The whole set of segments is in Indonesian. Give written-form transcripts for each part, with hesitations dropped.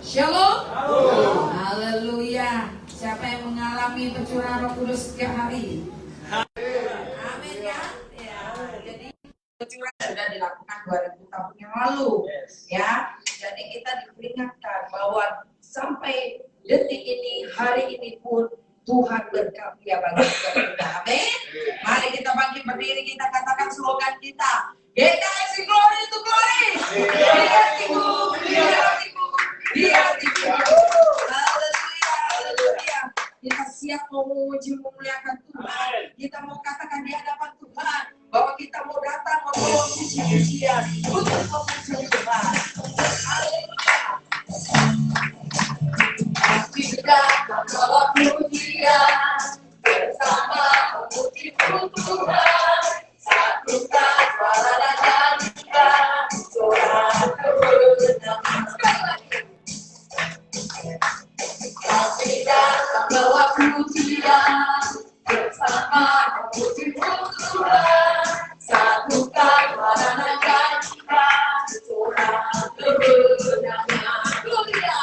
Shalom. Haleluya. Siapa yang mengalami pencurahan Roh Kudus setiap hari? Amin ya. Jadi pencurahan sudah dilakukan 2000 tahun yang lalu. Ya. Jadi kita diperingatkan bahwa sampai detik ini, hari ini pun Tuhan berkarya bagi kita. Amin. Mari kita bangkit berdiri, kita katakan slogan kita. GKSI Glory to Glory. Dia hatiku. Haleluya, haleluya. Kita siap mau memuji, memuliakan Tuhan. Kita mau katakan di hadapan Tuhan bahwa kita mau datang membawa puji-pujian untuk memuji Tuhan. Haleluya. Kita membawa pujian bersama memuji Tuhan. Satukan suara dan nyanyikan suara kebenaran. Kita membawa pujian bersama memuji Tuhan. Satukan suara dan nyanyikan suara kebenaran. Gloria.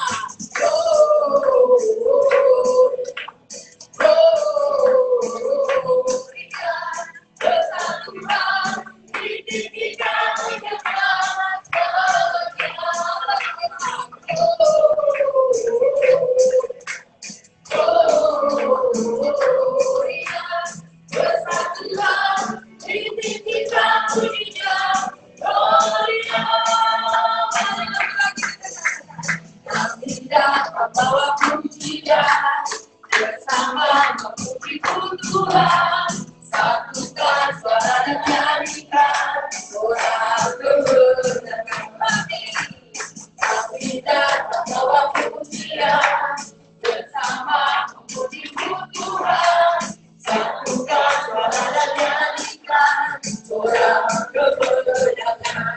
Bawa pujian bersama memuji Tuhan, satukan suara dan nyanyikan suara kebenaran. Kami datang bawa pujian bersama memuji Tuhan, satukan suara dan nyanyikan suara kebenaran.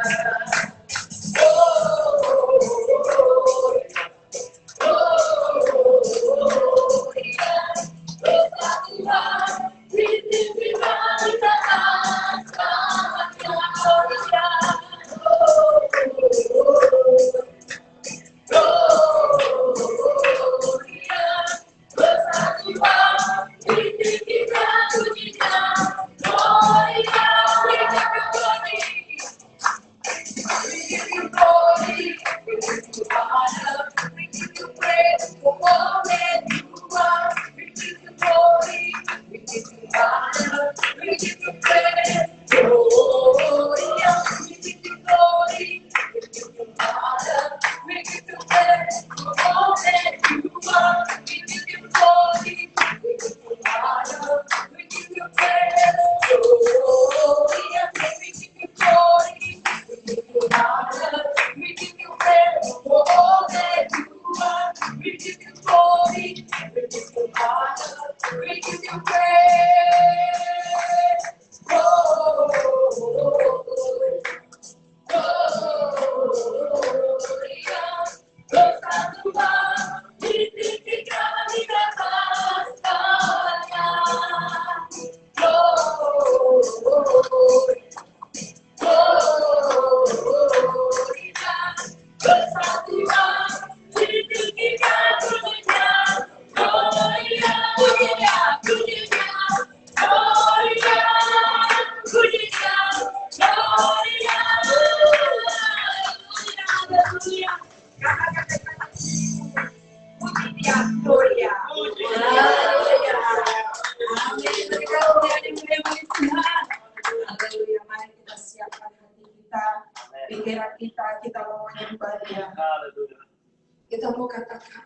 Kita mau katakan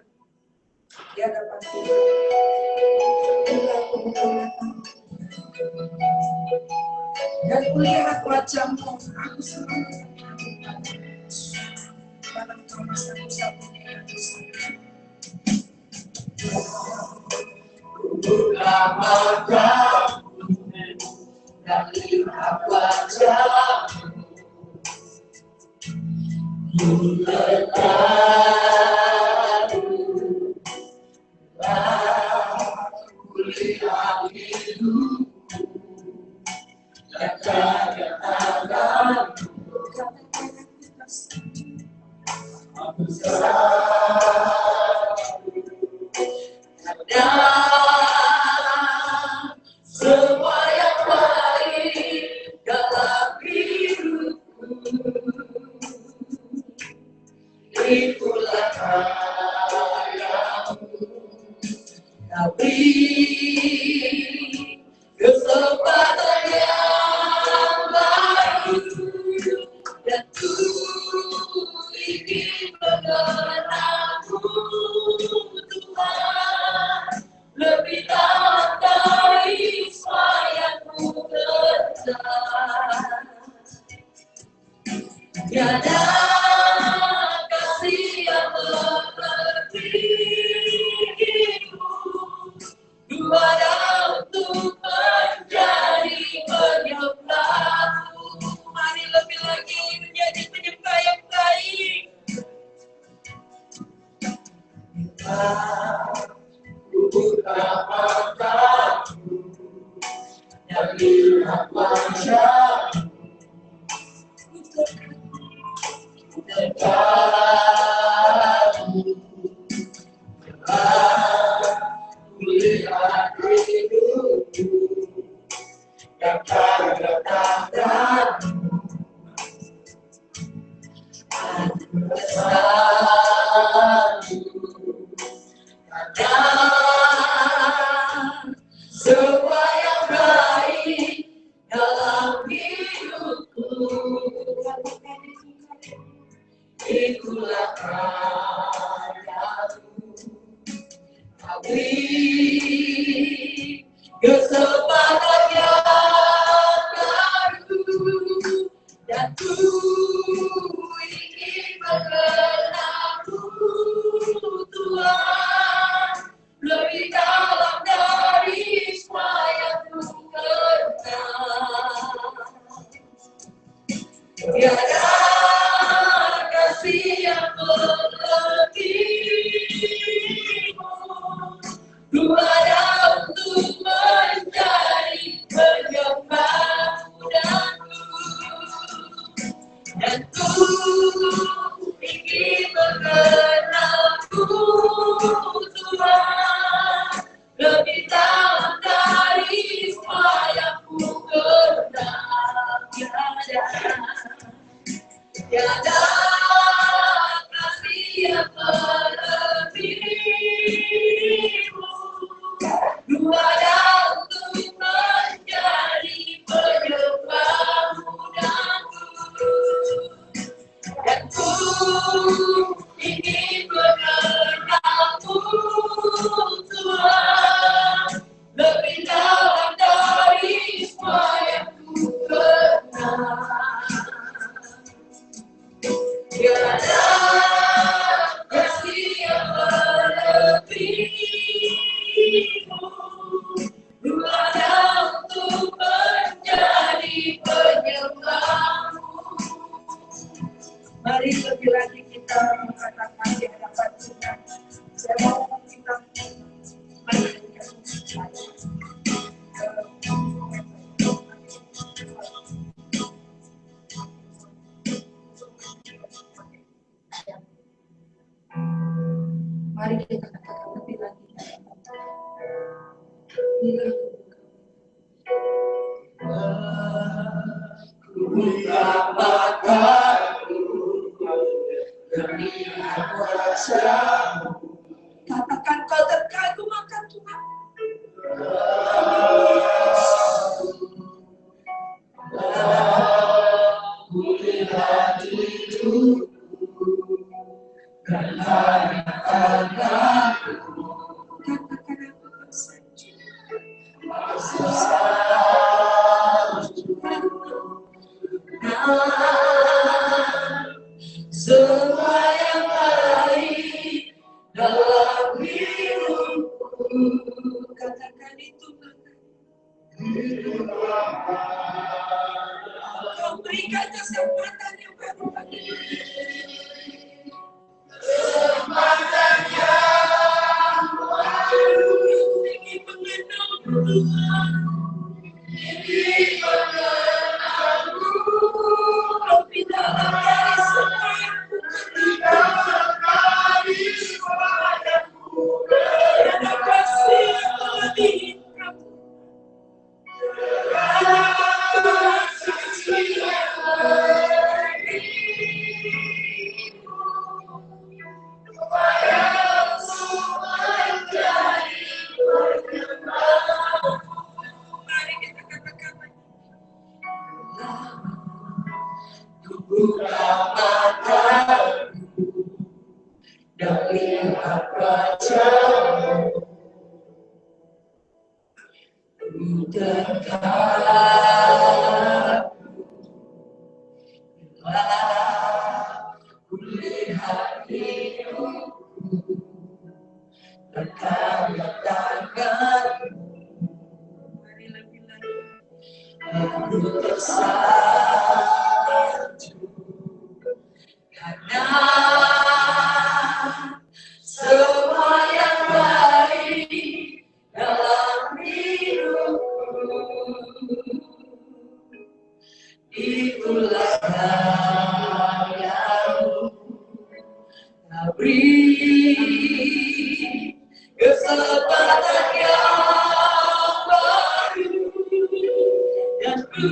di hadapan Tuhan, dan kulihat wajahmu, aku senang dalam kau satu-satunya yang bisa. Buka matamu dan lihat wajahmu, kulihat hidupmu dan jaga tanganmu. semua yang baik dalam hidupku, itulah karyamu. Tapi kesempatan yang baru, dan ku ingin mengenalmu Tuhan, lebih dalam dari yang ku kenal. Tiada kasih yang melebihimu, dua untuk menjadi penyembahmu. Mari lebih lagi menjadi penyembah yang baik. Ku buka mataku dan lihat wajahmu, dekatmu, lihat hidupku yang tak datang-datang. Aku bersatu karena semua yang baik dalam hidupku, itulah karyamu. Tapi kesempatan yang baru, dan ku ingin mengenalmu Tuhan, lebih dalam dari semua yang ku kenal. Tiada kasih yang melebihimu, ku ada untuk menjadi penyembahmu, dan ku ingin mengenalmu Tuhan, lebih dalam dari semua yang ku kenal. Tiada kasih yang melebihimu, dua ada untuk menjadi penyembahmu, dan ku ingin mengenalmu Tuhan, lebih dalam dari semua yang ku kenal. Tiada kasih yang melebihimu, dua ada untuk menjadi penyembahmu. Mari lebih lagi kita mengatakan di hadapan Tuhan. Saya mau kita mari kita katakan lebih lagi. Buka mataku demi wajahmu. Katakan kau terkagum akan Tuhan. Ku lihat hidupku dan anak-anakku. Katakan aku semua yang baik dalam hidupku. Katakan itu, kau berikan kesempatan yang baru bagi kesempatan yang baru. Ingin mengenalmu Tuhan, ingin mengenalmu lebih dalam dari semua yang ku kenal. lihat wajah-Mu dekat. Ku lihat hidupku bertambah tangan-Mu. Aku tersanjung karena semua yang baik dalam hidupku. Itulah karya-Mu, Kau beri kesempatan yang baru, dan ku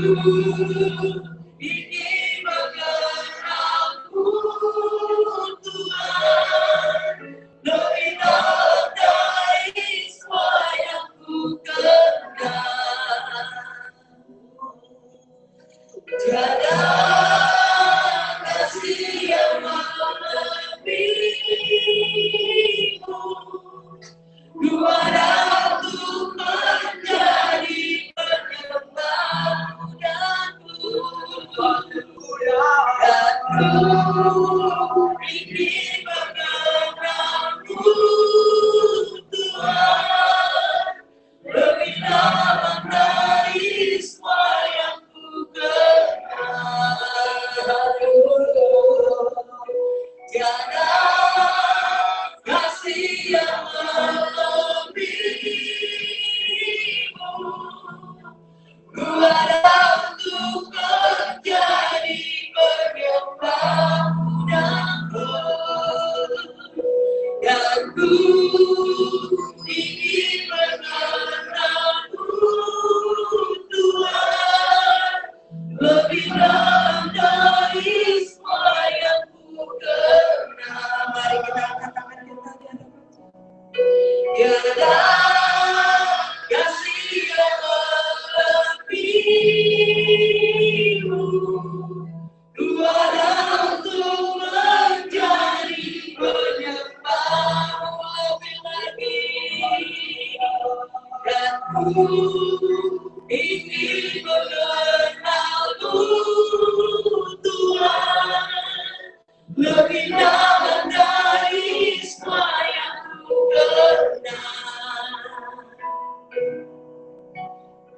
ingin mengenal-Mu, Tuhan, lebih dalam dari semua yang ku kenal. Tiada kasih yang melebihi-Mu. Ku ada untuk menjadi penyembah-Mu dan ku ingin mengenal-Mu, Tuhan, lebih dalam dari semua yang ku kenal. Tiada kasih yang melebihi-Mu. Ku ada untuk menjadi penyembah-Mu dan ku ingin mengenal-Mu, Tuhan, lebih dalam dari semua yang ku kenal. Mari kita angkat tangan kita di hadapan. Tiada kasih yang melebihi-Mu. Ku ada untuk menjadi penyembah-Mu lebih lagi, dan ku ingin mengenal-Mu, Tuhan, lebih dalam dari semua yang ku kenal.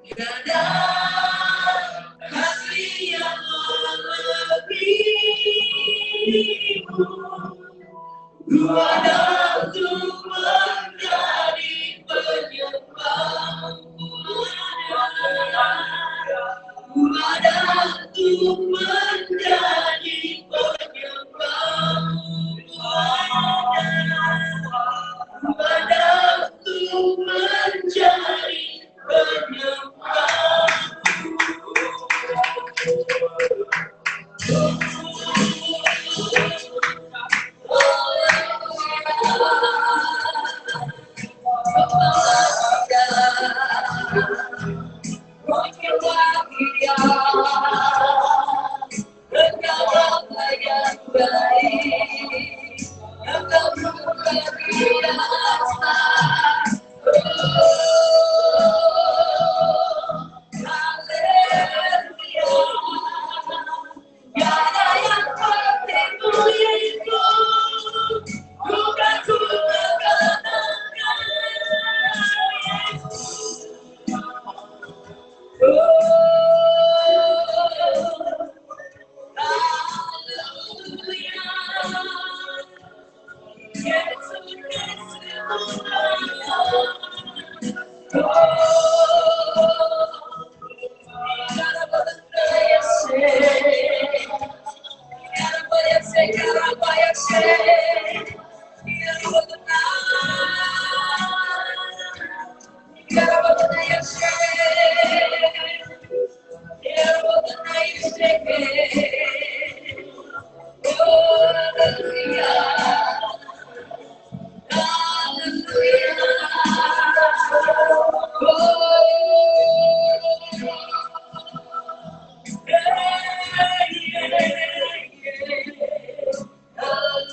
Tiada kasih yang melebihi-Mu. Ku ada untuk menjadi penyembah-Mu. Ku ada untuk menjadi penyembah-Mu. Ku ada untuk menjadi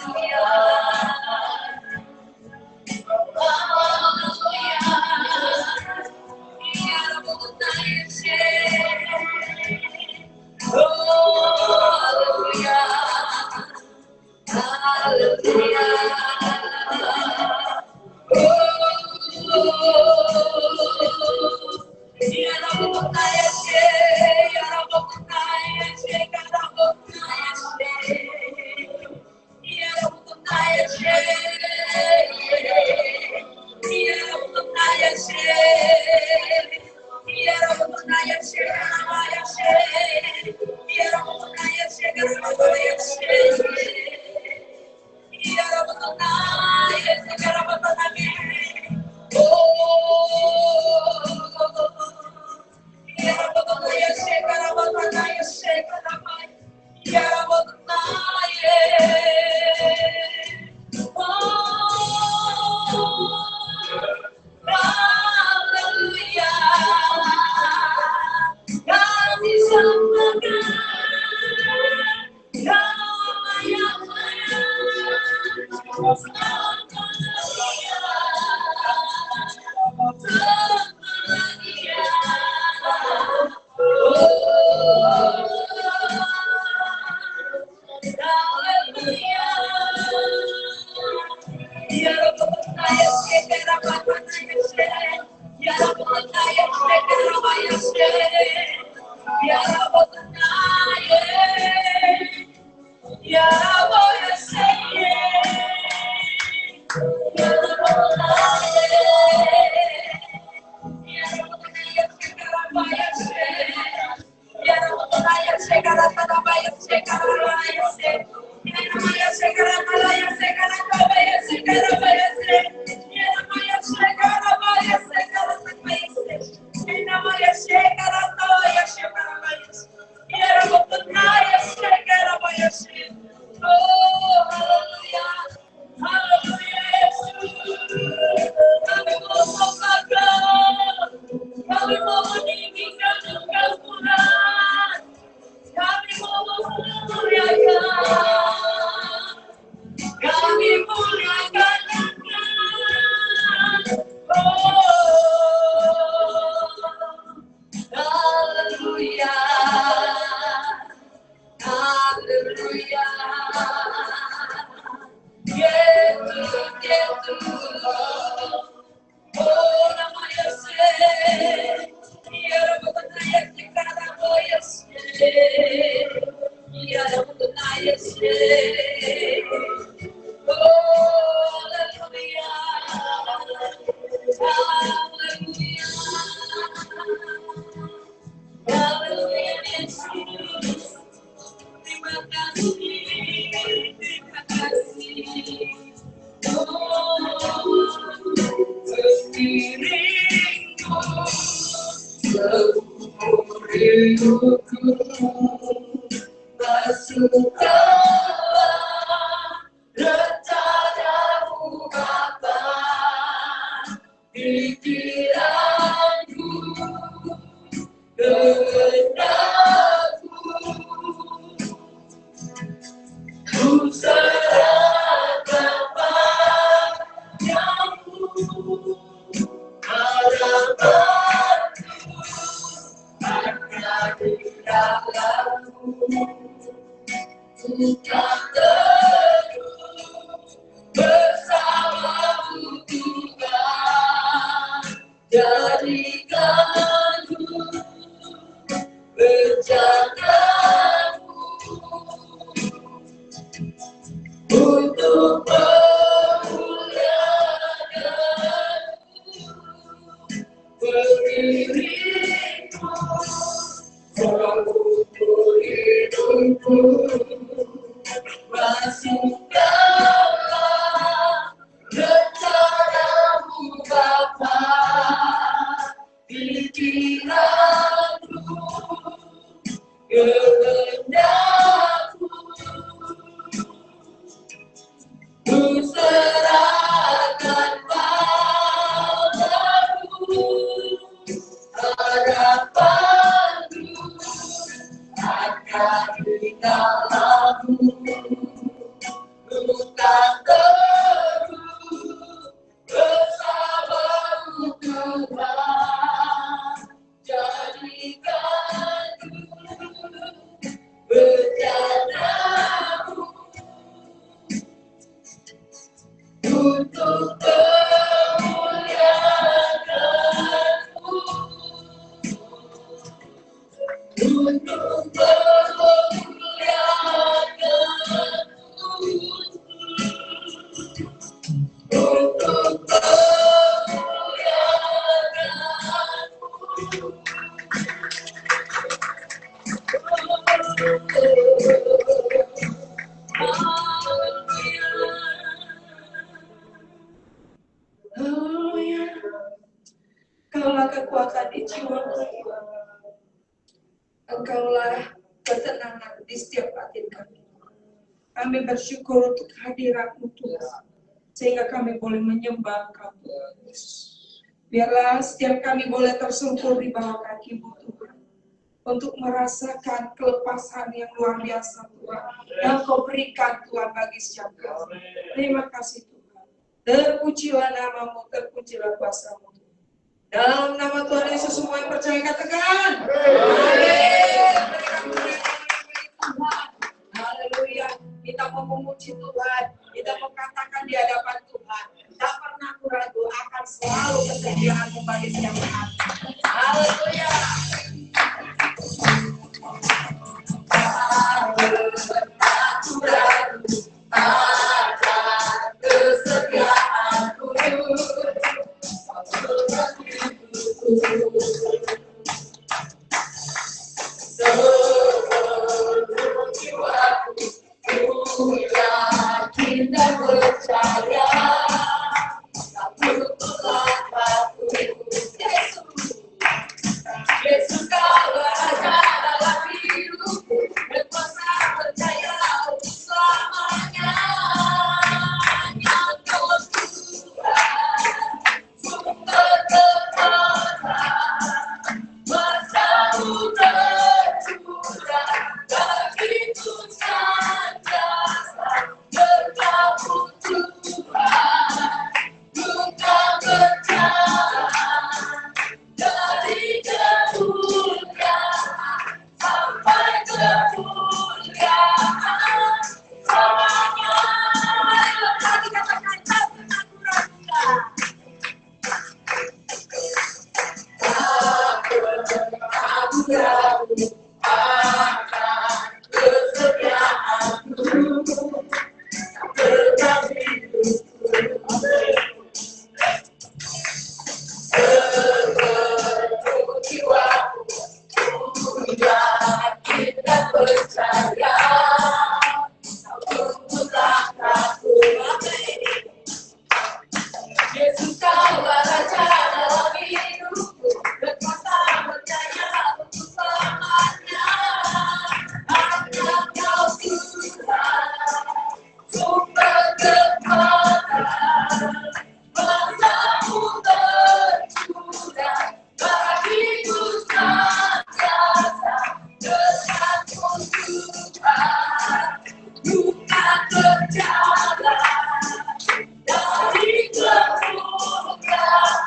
Hallelujah. untuk memuliakan-Mu, untuk memuliakan-Mu, untuk Engkaulah kekuatan di jiwaku, Engkaulah ketenangan di setiap batin kami. Kami bersyukur untuk hadirat-Mu Tuhan, sehingga kami boleh menyembah Engkau. Biarlah setiap kami boleh tersungkur di bawah kaki-Mu Tuhan, untuk merasakan kelepasan yang luar biasa Tuhan, yang Kau berikan Tuhan bagi setiap kami. Terima kasih Tuhan. Terpujilah nama-Mu, terpujilah kuasa-Mu. Dalam nama Tuhan Yesus semua yang percaya katakan amin. Haleluya. Kita mau memuji Tuhan, kita mau katakan di hadapan Tuhan, tak pernah ragu akan selalu kesediaan bagi setiap kami. Haleluya. Tak ragu akan kesediaan-Mu. Seluruh jiwaku ku yakin dan percaya, tak putus langkahku. Yesus Kau berada dalam hidupku, dan kuasa percaya untuk selamanya. Yang Kau Tuhan, sumber kekuatan, masa-Mu tercurah, begitu senantiasa berkabut Tuhan, bukan berjalan dari kemuliaan sampai kemuliaan selamanya. Lagi katakan tak pernah ragu. Tak pernah ragu akan kesetiaan-Mu dalam hidupku. Seluruh jiwaku ku yakin dan percaya, tak putus langkahku. Yesus Kau berada dalam hidupku, dan kuasa percaya untuk selamanya. Hanya Kau Tuhan, sumber kekuatan, masa-Mu tercurah, bagiku senantiasa dekatmu Tuhan, bukan berjalan dari kemuliaan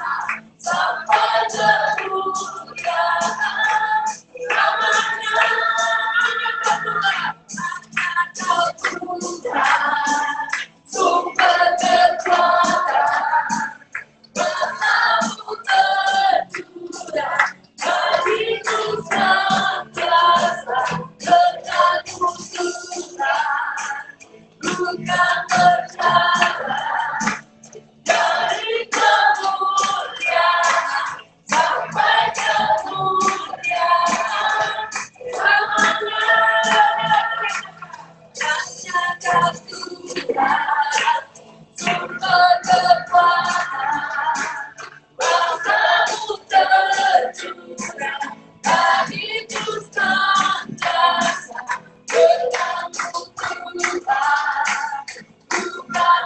sampai kemuliaan selamanya. Kau Tuhan, sumber kekuatan, masa-Mu tercurah, bagiku senantiasa dekatmu Tuhan, bukan berjalan dari kemuliaan sampai kemuliaan selamanya. Hanya Kau Tuhan, sumber kekuatan, masa-Mu tercurah, bagiku senantiasa dekatmu Tuhan, bukan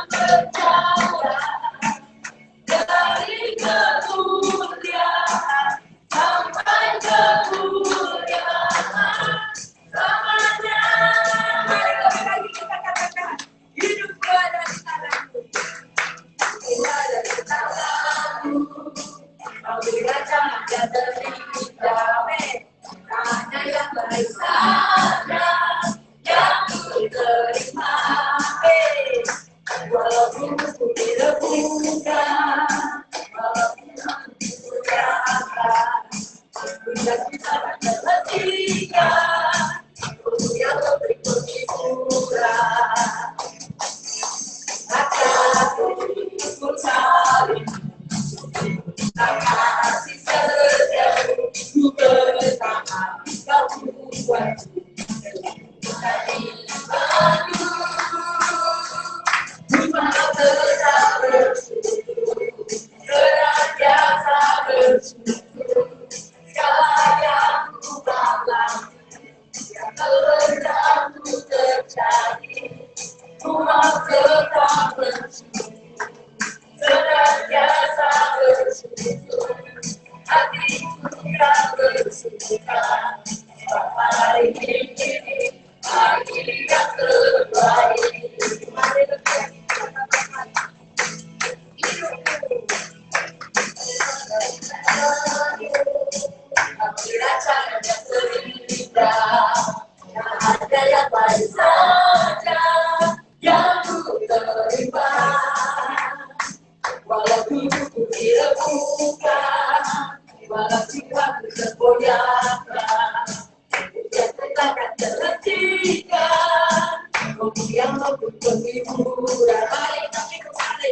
balik tapi kembali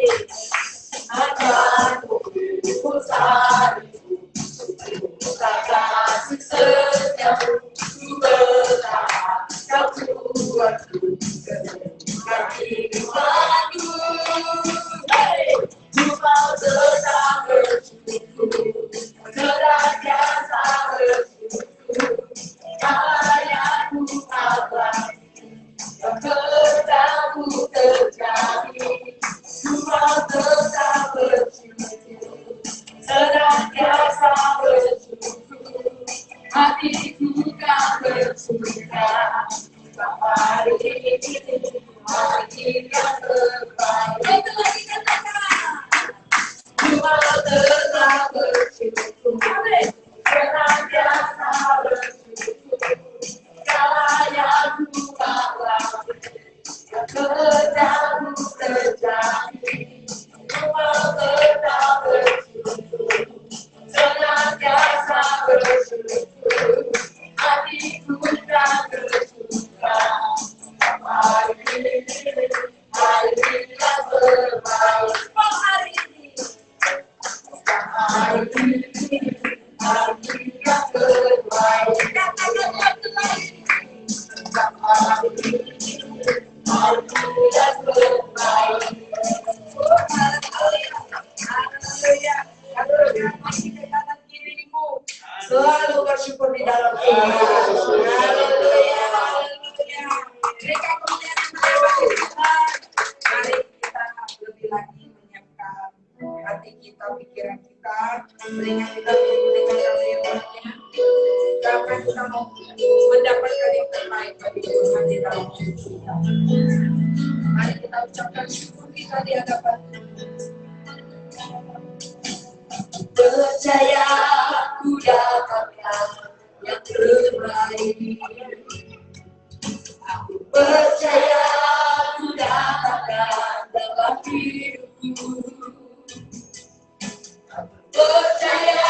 akan usai kasih setiamu ku bertahan kau buatku kaki depanku cuma tetap bersyukur senantiasa bersyukur kalayaku apa yang bertamu terjadi cuma tetap bersyukur senantiasa bersyukur hatiku kan bersuka hari ini hari yang terbaik itu lagi katakan cuma tetap bersyukur senantiasa bersyukur kalayaku apa yang bertamu terjadi cuma tetap bersyukur senantiasa bersyukur hatiku tak bersuka hari ini hari yang terbaik hari ini hari yang terbaik katakan yang terbaik hari yang terbaik haleluya haleluya masih di kanan kirimu selalu bersyukur di dalam iman haleluya haleluya mereka kemudian melewati Tuhan mari kita lebih lagi menyiapkan hati kita pikiran kita sehingga kita mendengarkan firman-Nya karena kita mau mendapatkan yang terbaik bagi Tuhan di dalam hidup kita. Mari kita ucapkan syukur kita di hadapan percaya ku dapatkan yang terbaik. Aku percaya ku dapatkan dalam hidupku. Aku percaya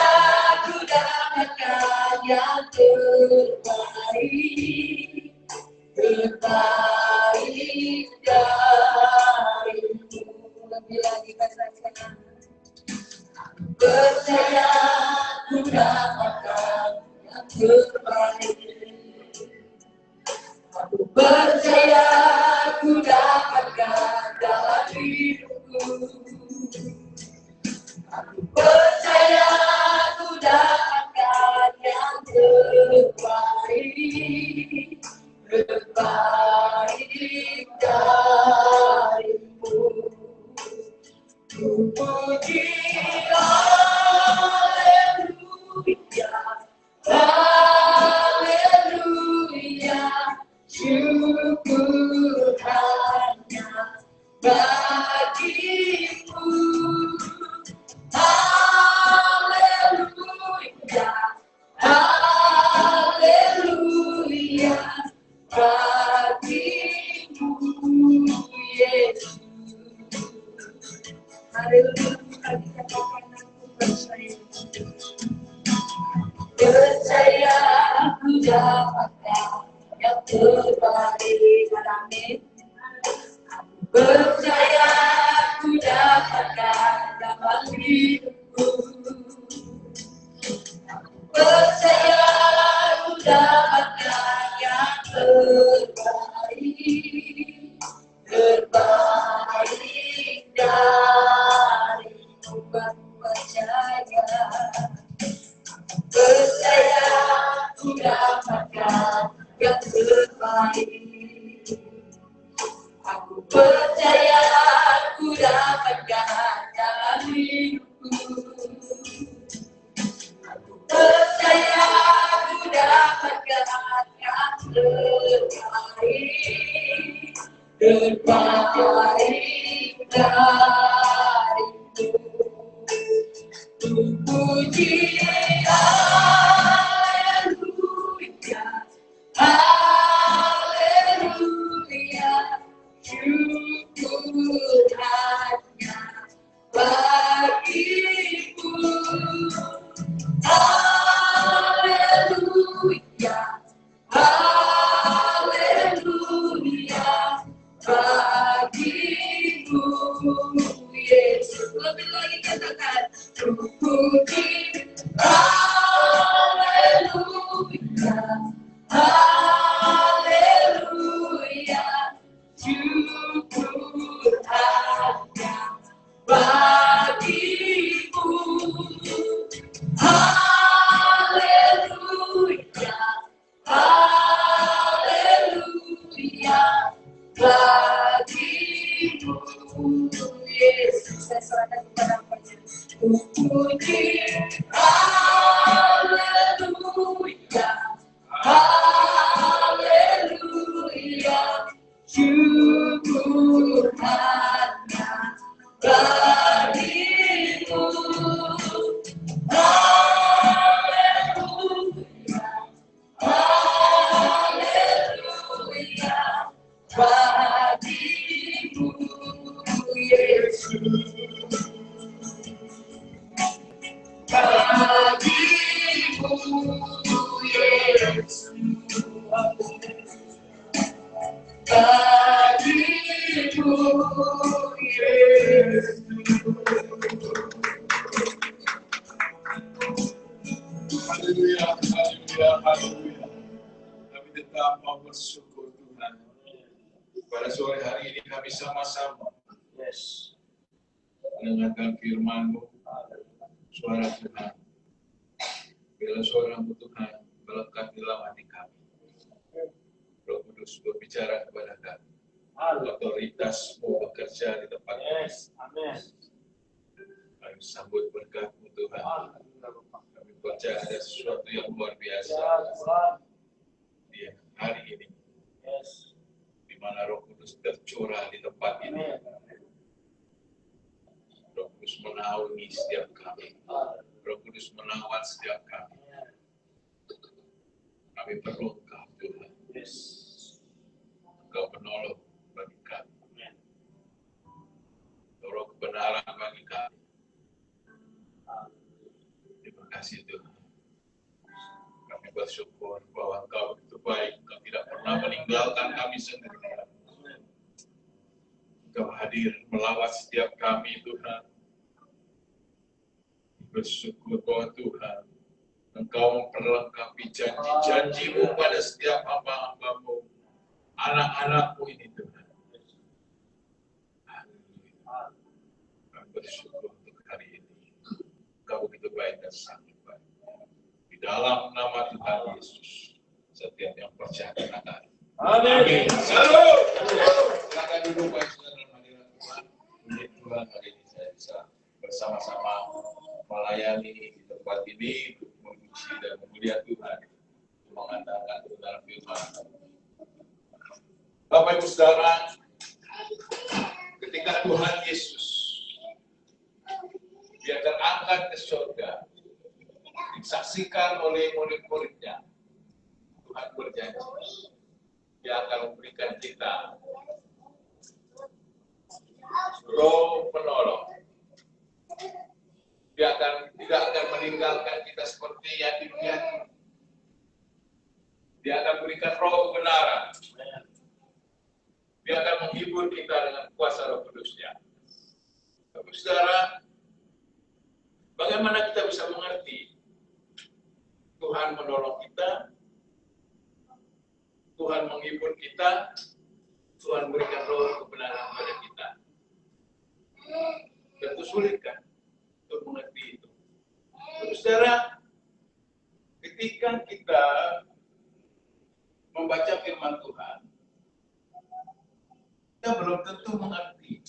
ku dapatkan yang terbaik. Terbaik darimu. Lebih lagi katakan percaya ku dapatkan yang terbaik. Aku percaya ku dapatkan dalam hidupku. Aku percaya ku dapatkan yang terbaik. Terbaik darimu. Ku puji haleluya, haleluya, syukur hanya bagimu. Haleluya, haleluya, bagimu Yesus. Haleluya, kami katakan aku percaya. Percaya aku dapatkan yang terbaik. Amin. Percaya aku dapatkan dalam hidupku. Percaya aku dapatkan yang terbaik. Terbaik darimu. Percaya. Percaya ku dapatkan yang terbaik. Aku percaya ku dapatkan dalam hidupku. Aku percaya ku dapatkan yang terbaik. Terbaik darimu. Puji haleluya, haleluya, syukur hanya bagimu. Haleluya, haleluya, bagimu Yesus. Lebih lagi katakan puji, haleluya, haleluya, syukur hanya bagimu. Haleluya, haleluya, bagimu Yesus. Saya serahkan kepada puji, haleluya, haleluya, syukur hanya bagimu. Haleluya, haleluya, bagimu Yesus. Bagimu Yesus, bagimu Yesus. Haleluya, haleluya, haleluya. Kami tetap mau bersyukur Tuhan. Pada sore hari ini kami sama-sama mendengarkan firman-Mu, suara Tuhan. Bila suara-Mu Tuhan melekat di dalam hati kami. Roh Kudus berbicara kepada kami. Otoritas-Mu bekerja di tempat ini. Amin. Kami sambut berkat-Mu Tuhan. Kami percaya ada sesuatu yang luar biasa di hari ini. Di mana Roh Kudus tercurah di tempat ini. Roh Kudus menaungi setiap kami. Roh Kudus menawan setiap kami. Kami perlu Engkau Tuhan. Engkau penolong bagi kami. Roh kebenaran bagi kami. Terima kasih Tuhan. Kami bersyukur bahwa Engkau begitu baik. Engkau tidak pernah meninggalkan kami sendirian. Engkau hadir melawat setiap kami Tuhan. Bersyukur bahwa Tuhan Engkau memperlengkapi janji-janji-Mu pada setiap hamba-hamba-Mu, anak-anak-Mu ini Tuhan. Haleluya. Kami bersyukur untuk hari ini. Engkau begitu baik dan sangat baik. Di dalam nama Tuhan Yesus, setiap yang percaya katakan amin. Salam. Silakan duduk baik saudara dalam hadirat Tuhan. Puji Tuhan hari ini saya bisa bersama-sama melayani di tempat ini untuk memuji dan memuliakan Tuhan, mengatakan kebenaran firman. Bapak Ibu Saudara, ketika Tuhan Yesus Dia terangkat ke surga, disaksikan oleh murid-muridnya, Tuhan berjanji Dia akan memberikan kita Roh penolong. Dia tidak akan meninggalkan kita seperti yang di dunia ini. Dia akan berikan roh kebenaran. Dia akan menghibur kita dengan kuasa Roh Kudus-Nya. Bapak Saudara, bagaimana kita bisa mengerti Tuhan menolong kita, Tuhan menghibur kita, Tuhan berikan roh kebenaran pada kita? Tentu sulit kan untuk mengerti itu. Saudara, ketika kita membaca firman Tuhan, kita belum tentu mengerti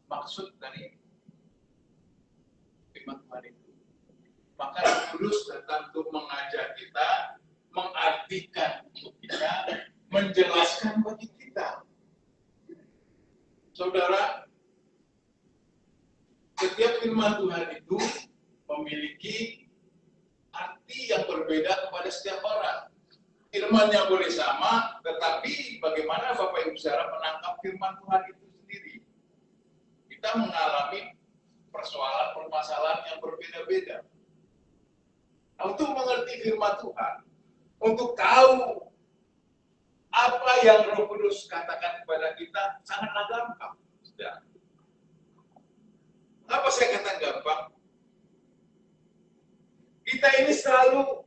maksud dari firman Tuhan itu. Maka Roh Kudus datang untuk mengajar kita, mengartikan untuk kita, menjelaskan bagi kita. Saudara, setiap firman Tuhan itu memiliki arti yang berbeda kepada setiap orang. Firman-nya boleh sama, tetapi bagaimana Bapak Ibu Saudara menangkap firman Tuhan itu sendiri? Kita mengalami persoalan-permasalahan yang berbeda-beda. Nah, untuk mengerti firman Tuhan, untuk tahu Apa yang Roh Kudus katakan kepada kita sangatlah gampang. Sudah. Apa saya katakan gampang? Kita ini selalu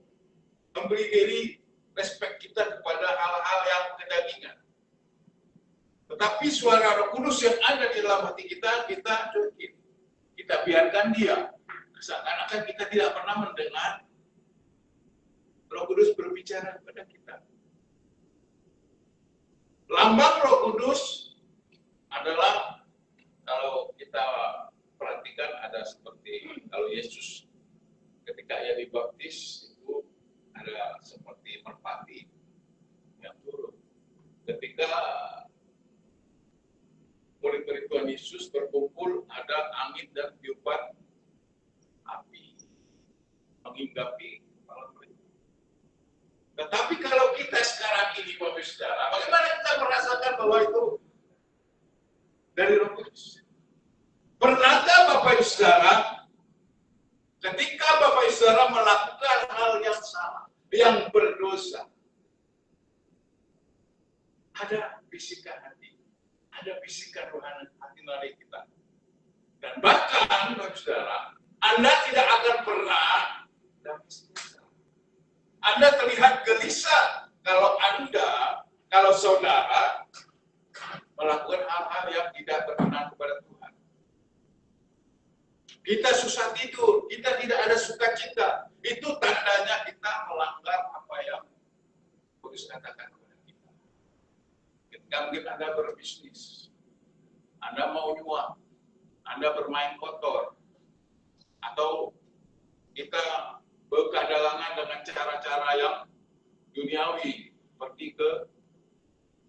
memberi diri respek kita kepada hal-hal yang kedagingan. Tetapi suara Roh Kudus yang ada di dalam hati kita cuekin. Kita biarkan dia. Seakan-akan kita tidak pernah mendengar Roh Kudus berbicara kepada kita. Lambang Roh Kudus adalah, kalau kita perhatikan, ada seperti kalau Yesus ketika ia dibaptis itu ada seperti merpati yang turun. Ketika murid-murid Tuhan Yesus berkumpul, ada angin dan tiupan api menghinggapi kepala mereka. Tetapi kalau kita sekarang ini, Bapak Saudara, bagaimana kita merasakan bahwa itu dari Roh Kudus? Pernahkah Bapak Saudara, ketika Bapak Saudara melakukan hal yang salah, yang berdosa, ada bisikan hati, ada bisikan rohani hati nurani kita. Dan bahkan, Bapak Saudara, Anda tidak akan pernah damai sejahtera. Anda terlihat gelisah kalau saudara melakukan hal-hal yang tidak berkenan kepada Tuhan. Kita susah tidur, kita tidak ada sukacita. Itu tandanya kita melanggar apa yang Kudus katakan kepada kita. Ketika mungkin Anda berbisnis, Anda mau nyuap, Anda bermain kotor, atau kita berkedalangan dengan cara-cara yang duniawi, seperti ke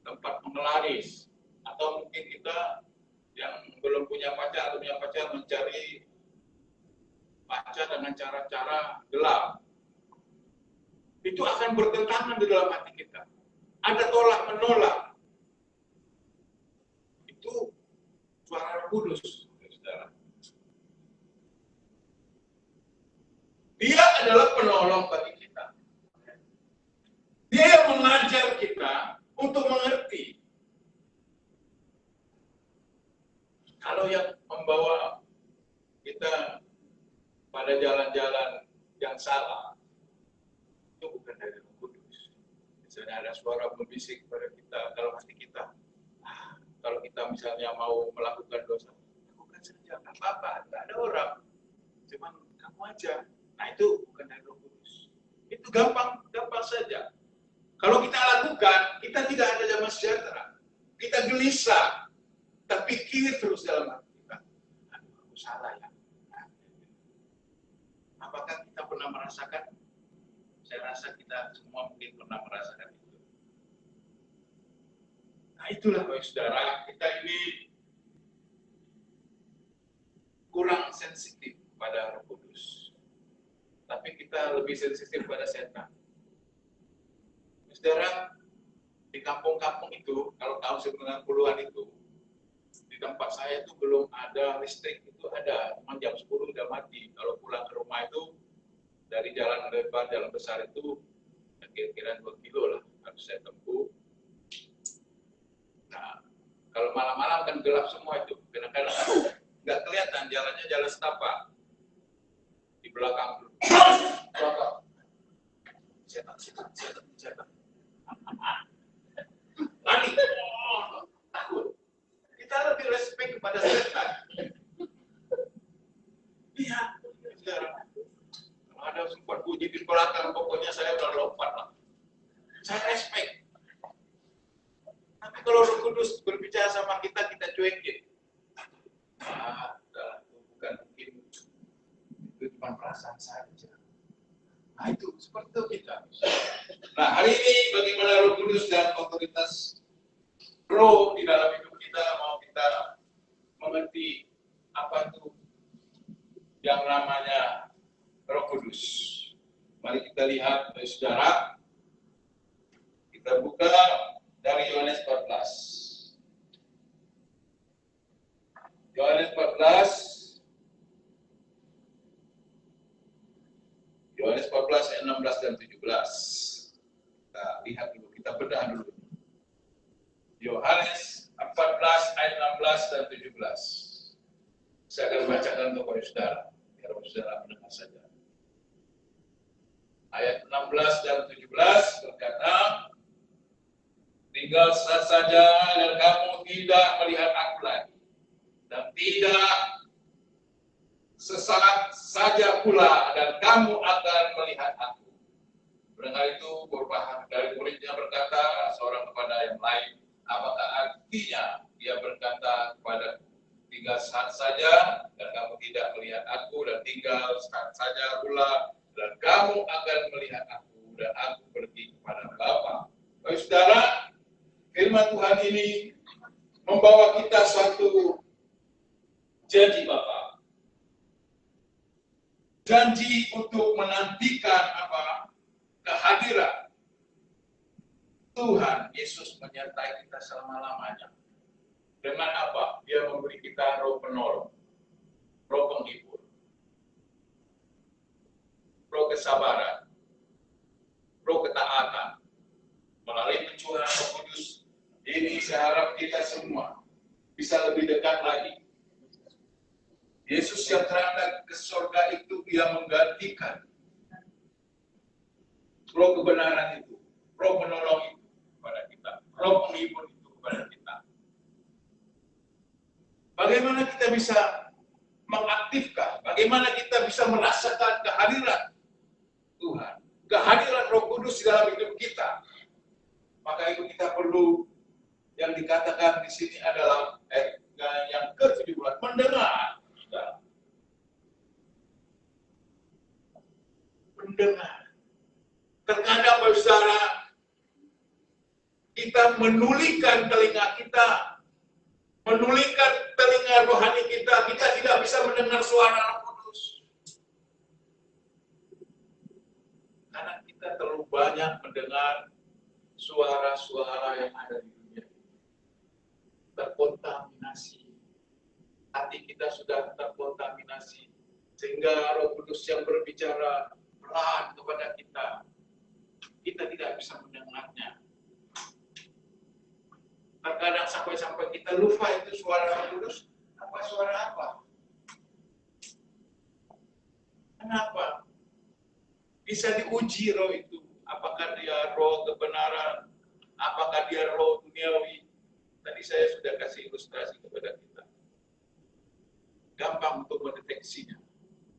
tempat penglaris, atau mungkin kita yang belum punya pacar atau punya pacar mencari pacar dengan cara-cara gelap. Itu akan bertentangan di dalam hati kita. Ada tolak menolak. Itu suara Roh Kudus, saudara. Dia adalah penolong bagi kita. Dia yang mengajar kita untuk mengerti. Kalau yang membawa kita pada jalan-jalan yang salah, itu bukan dari Roh Kudus. Misalnya ada suara membisik kepada kita dalam hati kita. Kalau kita misalnya mau melakukan dosa, lakukan saja, nggak apa-apa, nggak ada orang. Cuman kamu aja. Nah, itu bukan dari Roh Kudus. Itu gampang saja. Kalau kita lakukan, kita tidak ada damai sejahtera. Kita gelisah, kita pikir terus dalam hati kita. Aduh, aku salah ya. Apakah kita pernah merasakan? Saya rasa kita semua mungkin pernah merasakan itu. Nah, itulah Bapak Saudara, kita ini kurang sensitif pada Roh Kudus. Tapi kita lebih sensitif pada setan. Saudara, di kampung-kampung itu, kalau tahun 90-an itu, di tempat saya itu belum ada listrik, itu ada, cuma jam 10 udah mati. Kalau pulang ke rumah itu, dari jalan lebar, jalan besar itu, kira-kira 2 kilo lah, harus saya tempuh. Nah, kalau malam-malam kan gelap semua itu, kadang-kadang nggak kelihatan, jalannya jalan setapak. Di belakang. Setan. Lari. Takut. Kita lebih respect kepada setan. Iya. Kalau ada sempat bunyi di belakang, pokoknya saya udah lompat lah. Saya respect. Tapi kalau Roh Kudus berbicara sama kita, kita cuekin. Itu bukan mungkin. Itu cuma perasaan saja. Nah, itu seperti itu kita. Nah, hari ini bagaimana Roh Kudus dan otoritas Roh di dalam hidup kita, mau kita mengerti apa itu yang namanya Roh Kudus. Mari kita lihat, saudara. Kita buka dari Yohanes 14. Yohanes 14. Yohanes 14 ayat 16 dan 17. Kita lihat dulu, kita bedah dulu. ayat 16 dan 17. Saya akan bacakan kepada saudara, biar saudara mendengar saja. Ayat 16 dan 17 berkata, tinggal saja dan kamu tidak melihat aku lagi, dan tidak sesaat saja pula dan kamu akan melihat aku. Mendengar itu, beberapa dari muridnya berkata seorang kepada yang lain, apakah artinya dia berkata kepada tinggal saat saja dan kamu tidak melihat aku, dan tinggal saat saja pula dan kamu akan melihat aku, dan aku pergi kepada Bapa. Baik saudara, firman Tuhan ini membawa kita suatu janji Bapa. Janji untuk menantikan kehadiran Tuhan Yesus menyertai kita selama-lamanya. Dengan apa? Dia memberi kita roh penolong, roh penghibur, roh kesabaran, roh ketaatan. Melalui pencurahan Roh Kudus ini, saya harap kita semua bisa lebih dekat lagi. Yesus yang terangkat ke surga itu, dia menggantikan roh kebenaran itu, roh penolong itu kepada kita, roh penghibur itu kepada kita. Bagaimana kita bisa mengaktifkan, bagaimana kita bisa merasakan kehadiran Tuhan, kehadiran Roh Kudus di dalam hidup kita. Maka itu kita perlu, yang dikatakan di sini adalah yang ke-17, mendengar. Mendengar. Terkadang saudara, kita menulikan telinga kita, menulikan telinga rohani kita tidak bisa mendengar suara Roh Kudus. Karena kita terlalu banyak mendengar suara-suara yang ada di dunia. Terkontaminasi. Hati kita sudah terkontaminasi. Sehingga Roh Kudus yang berbicara pelan kepada kita, kita tidak bisa mendengarnya. Terkadang sampai kita lupa itu suara Roh Kudus, suara apa? Kenapa? Bisa diuji roh itu. Apakah dia roh kebenaran? Apakah dia roh duniawi? Tadi saya sudah kasih ilustrasi kepada kita. Gampang untuk mendeteksinya.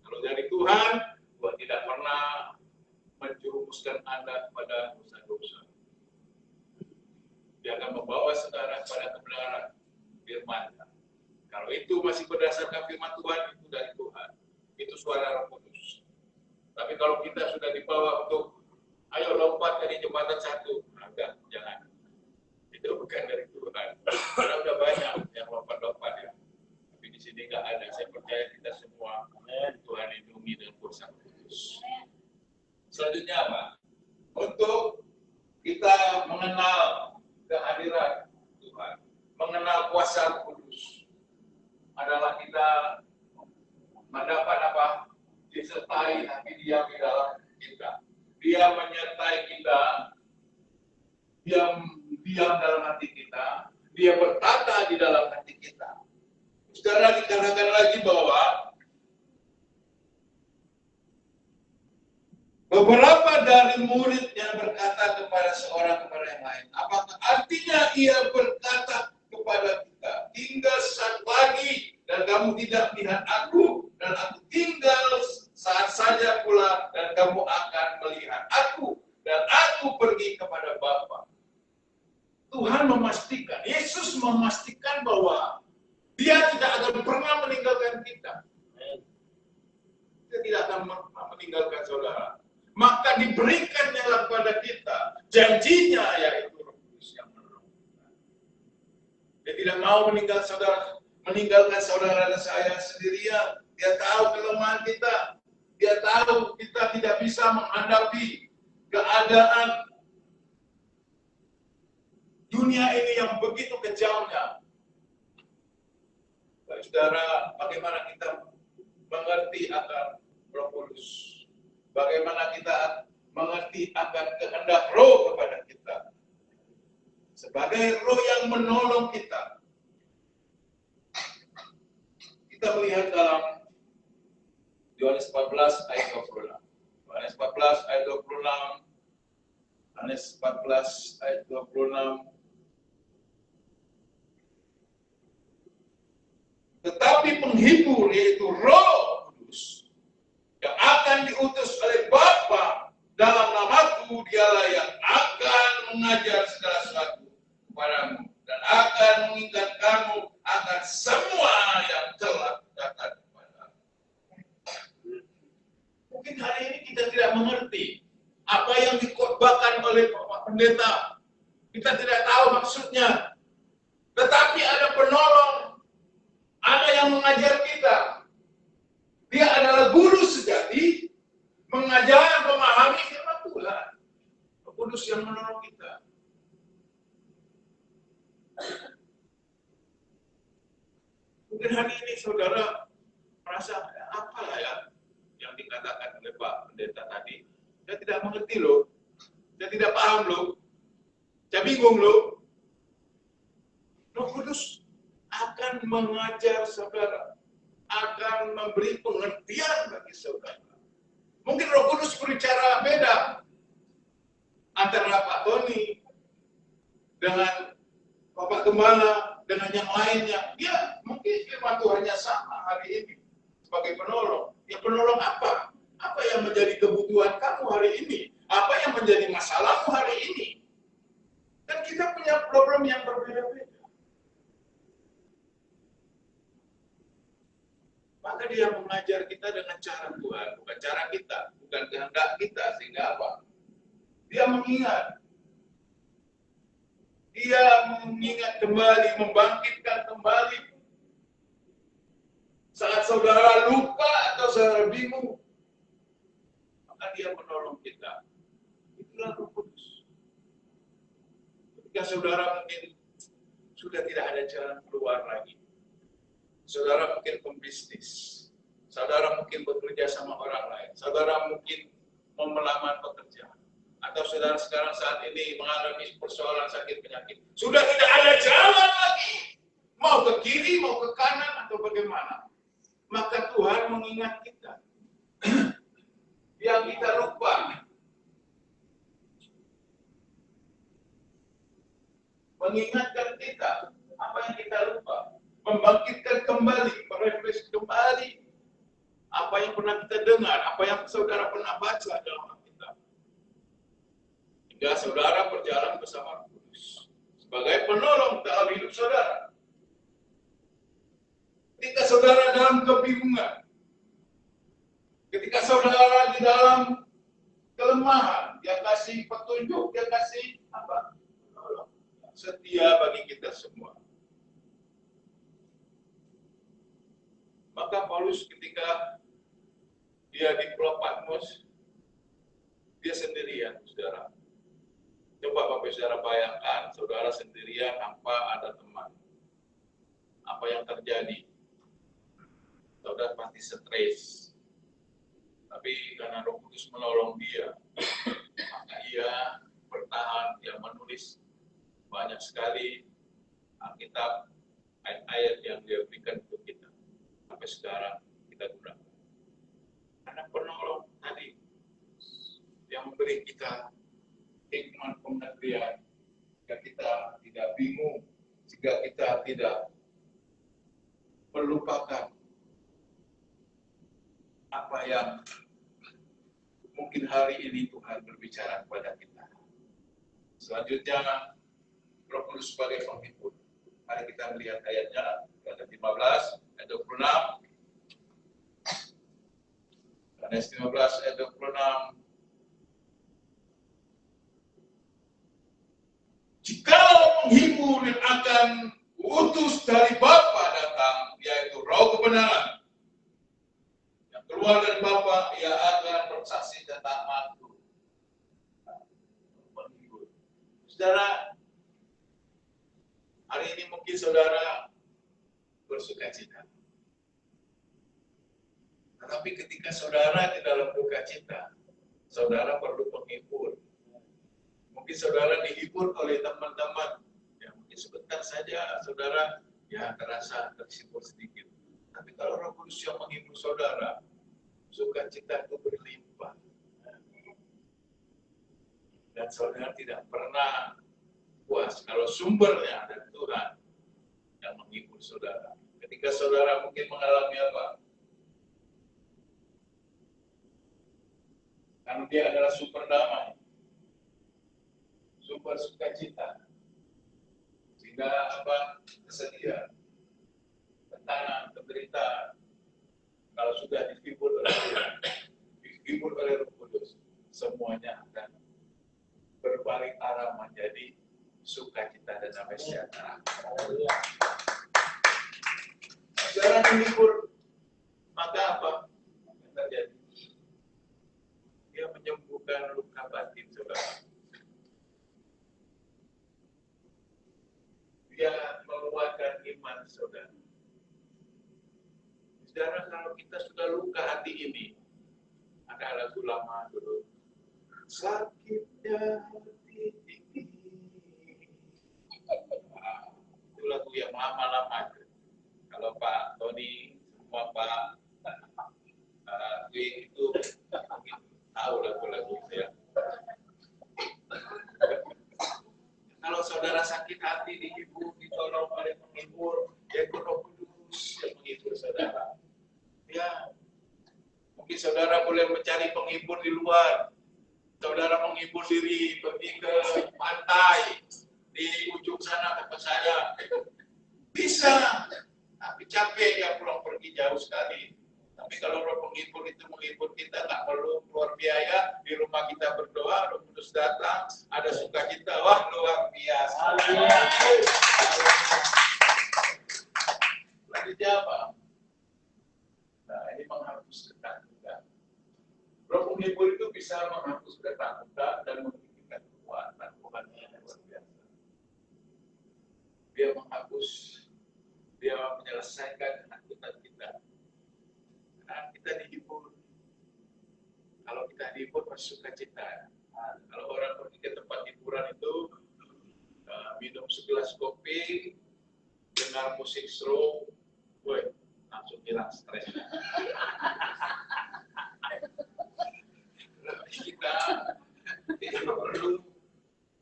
Kalau dari Tuhan, Tuhan tidak pernah menjerumuskan Anda kepada dosa-dosa. Dia akan membawa saudara kepada kebenaran firman. Kalau itu masih berdasarkan firman Tuhan, itu dari Tuhan. Itu suara Roh Kudus. Tapi kalau kita sudah dibawa untuk ayo lompat dari jembatan satu, enggak, jangan. Itu bukan dari Tuhan. Karena udah banyak yang lompat-lompat ya. Tapi di sini enggak ada. Saya percaya kita semua Tuhan lindungi dengan kuasa Kudus. Selanjutnya apa? Untuk kita mengenal kehadiran Tuhan, mengenal kuasa Kudus, adalah kita mendapat apa? Disertai, tapi diam di dalam kita. Dia menyertai kita, diam dalam hati kita, dia bertata di dalam hati kita. Saudara, dikatakan lagi bahwa beberapa dari murid yang berkata kepada yang lain, apakah artinya ia berkata kepada kita, tinggal saat lagi dan kamu tidak melihat aku, dan aku tinggal saat saja pula dan kamu akan melihat aku, dan aku pergi kepada Bapa. Tuhan memastikan, Yesus memastikan bahwa dia tidak akan pernah meninggalkan kita. Dia tidak akan meninggalkan saudara. Maka diberikannya kepada kita janjinya, yaitu Roh Kudus yang menolong kita. Dia tidak mau meninggalkan saudara dan saya sendirian. Dia tahu kelemahan kita. Dia tahu kita tidak bisa menghadapi keadaan dunia ini yang begitu kejamnya. Baik saudara, bagaimana kita mengerti akan Roh Kudus? Bagaimana kita mengerti akan kehendak Roh kepada kita? Sebagai Roh yang menolong kita, kita melihat dalam Yohanes 14 ayat 26. Yohanes 14 ayat 26. Yohanes 14 ayat 26. Tetapi penghibur, yaitu Roh Kudus, yang akan diutus oleh Bapa dalam namaku, dialah yang akan mengajar segala sesuatu kepadamu dan akan mengingat kamu akan semua yang telah kukatakan kepadamu. Mungkin hari ini kita tidak mengerti apa yang dikhotbahkan oleh Bapak Pendeta. Kita tidak tahu maksudnya. Tetapi ada penolong, ada yang mengajar kita. Dia adalah guru sejati, mengajar, memahami firman Tuhan. Roh Kudus yang menolong kita. Mungkin hari ini saudara merasa, apalah ya yang dikatakan oleh Pak Pendeta tadi. Saya tidak mengerti loh. Saya tidak paham loh. Saya bingung loh. Roh Kudus akan mengajar saudara, akan memberi pengertian bagi saudara. Mungkin Roh Kudus berbicara beda antara Pak Tony dengan Bapak Gembala dengan yang lainnya. Ya, mungkin firman Tuhannya sama hari ini sebagai penolong. Ya, penolong apa? Apa yang menjadi kebutuhan kamu hari ini? Apa yang menjadi masalahmu hari ini? Dan kita punya problem yang berbeda-beda. Maka dia mengajar kita dengan cara Tuhan, bukan cara kita, bukan kehendak kita, sehingga apa? Dia mengingat. Dia mengingat kembali, membangkitkan kembali. Saat saudara lupa atau saudara bingung, maka dia menolong kita. Itulah Roh Kudus. Ketika saudara mungkin sudah tidak ada jalan keluar lagi. Saudara mungkin pembisnis. Saudara mungkin bekerja sama orang lain. Saudara mungkin mau melamar pekerjaan. Atau saudara sekarang saat ini mengalami persoalan sakit penyakit. Sudah tidak ada jalan lagi. Mau ke kiri, mau ke kanan, atau bagaimana. Maka Tuhan mengingat kita. Yang kita lupa. Mengingatkan kita. Apa yang kita lupa. Membangkitkan kembali, merefresh kembali. Apa yang pernah kita dengar, apa yang saudara pernah baca dalam Alkitab. Hingga saudara berjalan bersama Roh Kudus sebagai penolong dalam hidup saudara. Ketika saudara dalam kebingungan, ketika saudara di dalam kelemahan, dia kasih petunjuk, dia kasih apa? Penolong. Setia bagi kita semua. Maka Paulus ketika dia di Pulau Patmos, dia sendirian, saudara. Coba Bapak Saudara bayangkan, saudara sendirian tanpa ada teman. Apa yang terjadi? Saudara pasti stres. Tapi karena Roh Kudus menolong dia, maka ia bertahan, dia menulis banyak sekali Alkitab, ayat-ayat yang dia berikan untuk kita. Sampai sekarang kita gunakan. Karena penolong tadi yang memberi kita hikmat pengertian, jika kita tidak bingung, jika kita tidak melupakan apa yang mungkin hari ini Tuhan berbicara kepada kita. Selanjutnya, Roh Kudus sebagai penghibur. Mari kita melihat ayatnya, ayat 15, ayat 26. Yohanes 15 ayat 26. Jikalau penghibur yang akan utus dari Bapa datang, yaitu Roh kebenaran, yang keluar dari Bapa, ia akan bersaksi tentang aku. Penghibur. Saudara, hari ini mungkin saudara bersuka cita. Tetapi ketika saudara di dalam duka cita, saudara perlu penghibur. Mungkin saudara dihibur oleh teman-teman. Ya, mungkin sebentar saja saudara ya terasa terhibur sedikit. Tapi kalau Roh Kudus yang menghibur saudara, sukacita itu berlimpah. Dan saudara tidak pernah puas kalau sumbernya ada Tuhan yang menghibur saudara. Ketika saudara mungkin mengalami apa? Karena dia adalah sumber damai, sumber sukacita. Sehingga apa? Kesedihan, tekanan, penderitaan, kalau sudah dihibur oleh Roh Kudus, semuanya akan berbalik arah menjadi sukacita dan damai sejahtera. Saudara menghibur, maka apa yang terjadi? Dia menyembuhkan luka batin saudara. Dia menguatkan iman saudara. Saudara, kalau kita sudah luka hati ini, ada lagu lama dulu. Sakitnya hati ini. Itu lagu yang lama-lama. Kalau Pak Tony, semua Pak Dwi itu mungkin tahu lagu-lagu itu ya. Kalau saudara sakit hati dihibur, ditolong oleh penghibur, yaitu Roh Kudus yang menghibur saudara. Ya, mungkin saudara boleh mencari penghibur di luar. Saudara menghibur diri, pergi ke pantai, di ujung sana tempat saya. Bisa, tapi capek ya pulang pergi jauh sekali. Tapi kalau Roh penghibur itu menghibur kita, nggak perlu keluar biaya, di rumah kita berdoa, Roh Kudus datang, ada sukacita, wah luar biasa. Lagi apa? Nah, ini menghapus ketakutan. Roh penghibur itu bisa menghapus ketakutan dan memberikan kekuatan. Tuhan yang luar biasa. Dia menghapus, dia menyelesaikan ketakutan kita. Nah, kita dihibur. Kalau kita dihibur bersukacita. Nah, kalau orang pergi ke tempat hiburan itu minum segelas kopi, dengar musik slow, langsung hilang stres. Kita tidak perlu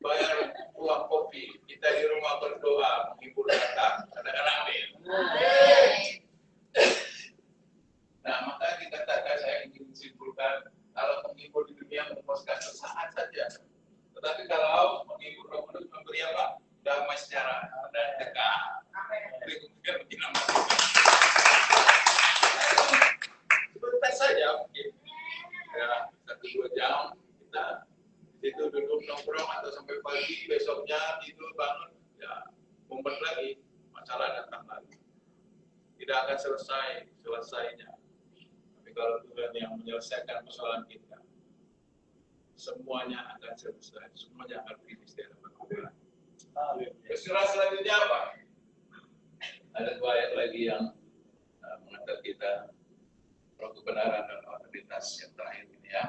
bayar uang kopi. Kita di rumah berdoa, menghibur datang. Katakan amin. Nah, maka dikatakan saya ingin simpulkan, kalau menghibur di dunia memuaskan sesaat saja. Tetapi kalau menghibur Roh Kudus memberi apa? Damai secara dan dekat. Kemudian menjadi sebentar saja mungkin. Ya, 1-2 jam kita di situ duduk nongkrong atau sampai pagi, besoknya tidur bangun, ya mumpet lagi, masalah datang lagi. Tidak akan selesainya. Tapi kalau Tuhan yang menyelesaikan persoalan kita, semuanya akan selesai, semuanya akan finish di hadapan Tuhan. Surah selanjutnya apa? Ada 2 ayat lagi yang mengantar kita roh kebenaran dan otoritas yang terakhir ini ya.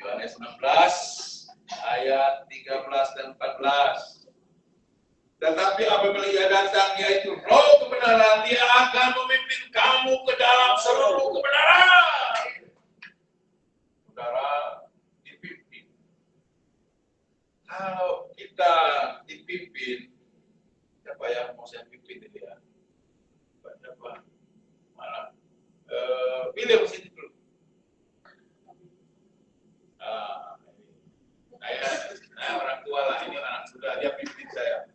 Yohanes 16 ayat 13 dan 14. Tetapi apabila ia datang, yaitu roh kebenaran, dia akan memimpin kamu ke dalam seluruh kebenaran. Saudara dipimpin. Kalau kita dipimpin, siapa yang mau saya pimpin ini ya? Siapa? Malah pilih mesin dulu. Saya orang tua lah, ini anak muda, dia pimpin saya.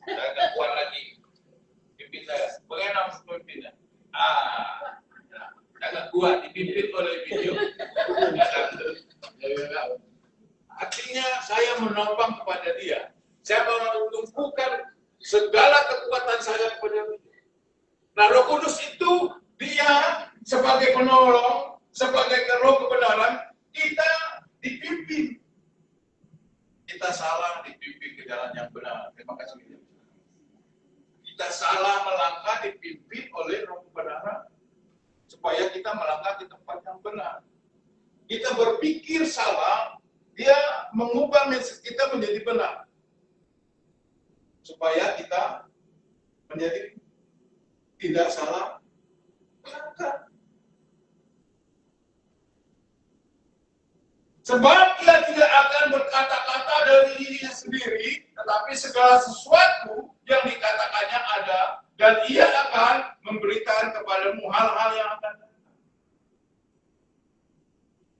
Saya nggak kuat lagi. Pimpin saya. Bagaimana pemimpinnya? Saya nggak kuat, dipimpin oleh video. Artinya saya menopang kepada dia. Saya menumpukan segala kekuatan saya kepada dia. Nah, Roh Kudus itu dia sebagai penolong, sebagai roh kebenaran, kita dipimpin. Kita salah dipimpin ke jalan yang benar. Terima kasih. Kita salah melangkah dipimpin oleh roh kebenaran supaya kita melangkah di tempat yang benar. Kita berpikir salah, dia mengubah mindset kita menjadi benar. Supaya kita menjadi tidak salah Sebab ia tidak akan berkata-kata dari dirinya sendiri, tetapi segala sesuatu yang dikatakannya ada, dan ia akan memberikan kepadamu hal-hal yang akan datang.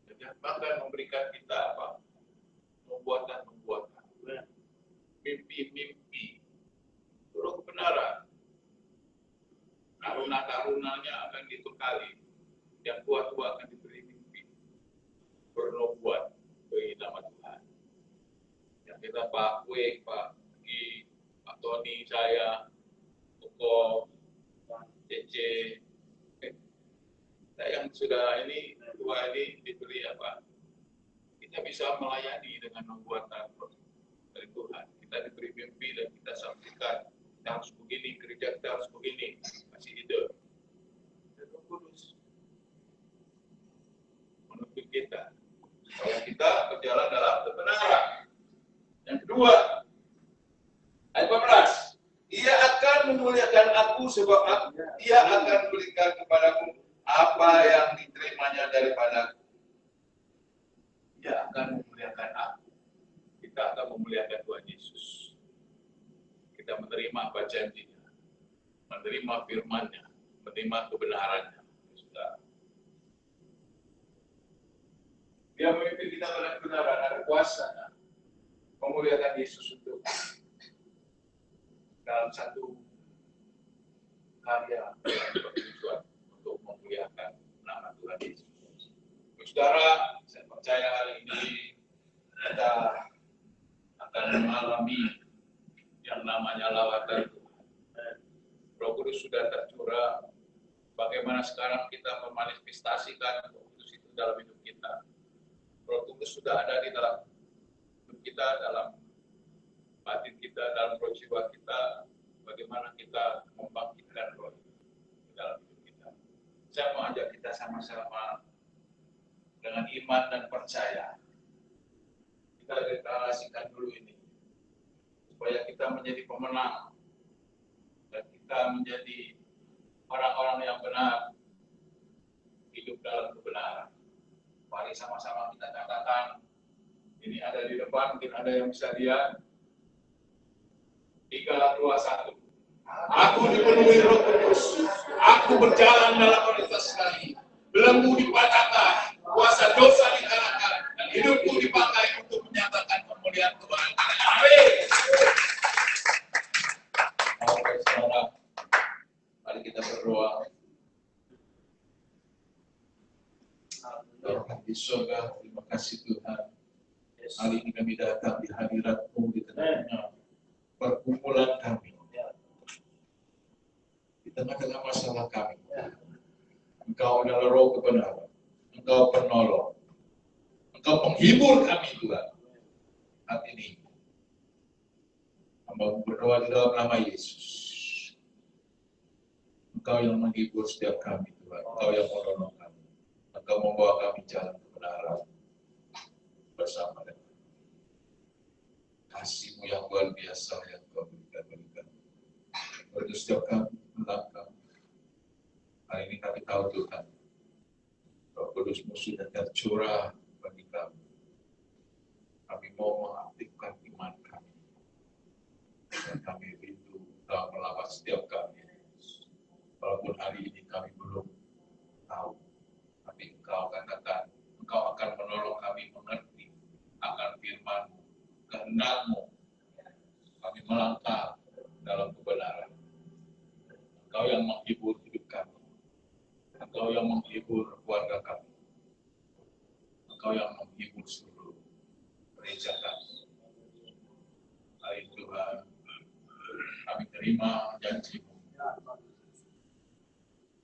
Jadi bahkan memberikan kita apa? Membuatan. Mimpi-mimpi. Roh kebenaran. Karuna-karunanya akan dibekali. Yang tua-tua akan diberi mimpi. Bernubuat bagi nama Tuhan. Yang kita Pak Wek, Pak Gi, Pak Tony, saya, Koko, Cece, kita yang sudah ini, tua ini diberi apa? Kita bisa melayani dengan nubuatan dari Tuhan. Kita diberi mimpi dan kita sampaikan. Kita harus begini, gereja kita harus begini. Kasih ide. Dan Roh Kudus menuntut kita. Supaya kita berjalan dalam kebenaran. Yang kedua, ayat 14. Ia akan memuliakan aku sebab ia akan berikan kepadamu apa yang diterimanya daripadaku. Dia akan memuliakan aku. Kita akan memuliakan Tuhan Yesus. Kita menerima apa janjinya, menerima firman-Nya, menerima kebenarannya. Saudara. Dia memimpin kita pada kebenaran, ada kuasa memuliakan Yesus untuk dalam satu karya bertujuan untuk memuliakan nama Tuhan Yesus. Saudara, saya percaya hari ini kita akan mengalami yang namanya lawatan Tuhan. Roh Kudus sudah tercurah. Bagaimana sekarang kita memanifestasikan Roh Kudus itu dalam hidup kita. Roh Kudus sudah ada di dalam hidup kita, dalam batin kita, dalam roh jiwa kita. Bagaimana kita membangkitkan roh itu di dalam hidup kita. Saya mau ajak kita sama-sama dengan iman dan percaya. Kita deklarasikan dulu ini. Supaya kita menjadi pemenang. Dan kita menjadi orang-orang yang benar. Hidup dalam kebenaran. Mari sama-sama kita katakan. Ini ada di depan, mungkin ada yang bisa lihat. 3, 2, 1. Aku dipenuhi Roh Kudus. Aku berjalan dalam otoritas sekali. Belenggu dipatahkan. Kuasa dosa dikalahkan. Dan hidupku dipakai untuk menyatakan kemuliaan Tuhan. Amin. Oke, saudara. Mari kita berdoa. Tuhan di surga, terima kasih Tuhan. Hari ini kami datang di hadirat-Mu di tengah perkumpulan kami. Di tengah-tengah masalah kami. Engkau adalah Roh kebenaran. Engkau penolong. Engkau penghibur kami Tuhan. Saat ini. Hamba berdoa di dalam nama Yesus. Engkau yang menghibur setiap kami Tuhan. Engkau yang menolong kami. Engkau membawa kami jalan kebenaran. Bersama dengan kasih-Mu yang luar biasa yang Kau berikan. Untuk setiap kami melangkah. Hari ini kami tahu Tuhan. Roh Kudus-Mu sudah tercurah bagi kami. Kami mau mengaktifkan iman kami. Dan kami rindu Engkau melawat setiap kami. Walaupun hari ini kami belum tahu. Tapi Engkau katakan, Engkau akan menolong kami mengerti akan firman-Mu, kehendak-Mu. Kami melangkah dalam kebenaran. Engkau yang menghibur hidup kami. Engkau yang menghibur keluarga kami. Engkau yang menghibur seluruh gereja kami. Hai Tuhan, kami terima janji-Mu.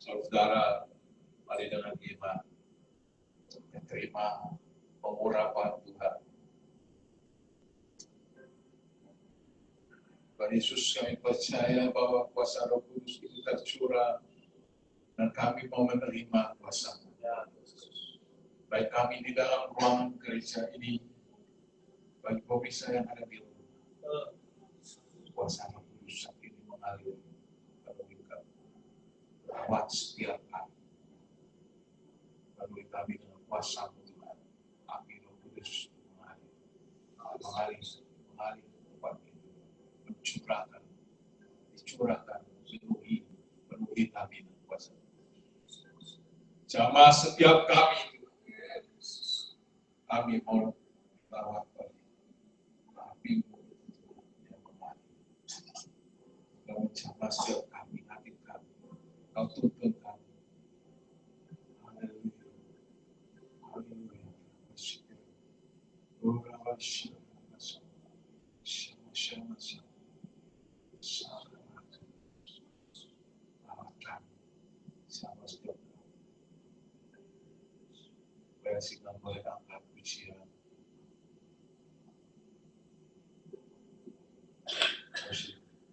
Saudara, mari dengan iman kita terima pengurapan Tuhan. Tuhan Yesus, kami percaya bahwa kuasa Roh Kudus itu tercurah dan kami mau menerima kuasa-Mu. Baik kami di dalam ruangan gereja ini, bagi pemirsa yang ada di rumah, kuasa Roh Kudus saat ini mengalir melalui kami, merawat setiap kami, melalui kami dengan kuasa-Mu Tuhan. Amin. Roh Kudus Jamah setiap kami itu, kami mau lawat api yang kemarin. Kau jamah setiap kami, hati kami, kau tuntun kami. Haleluya, haleluya, bersyukur. Silakan boleh angkat pujian.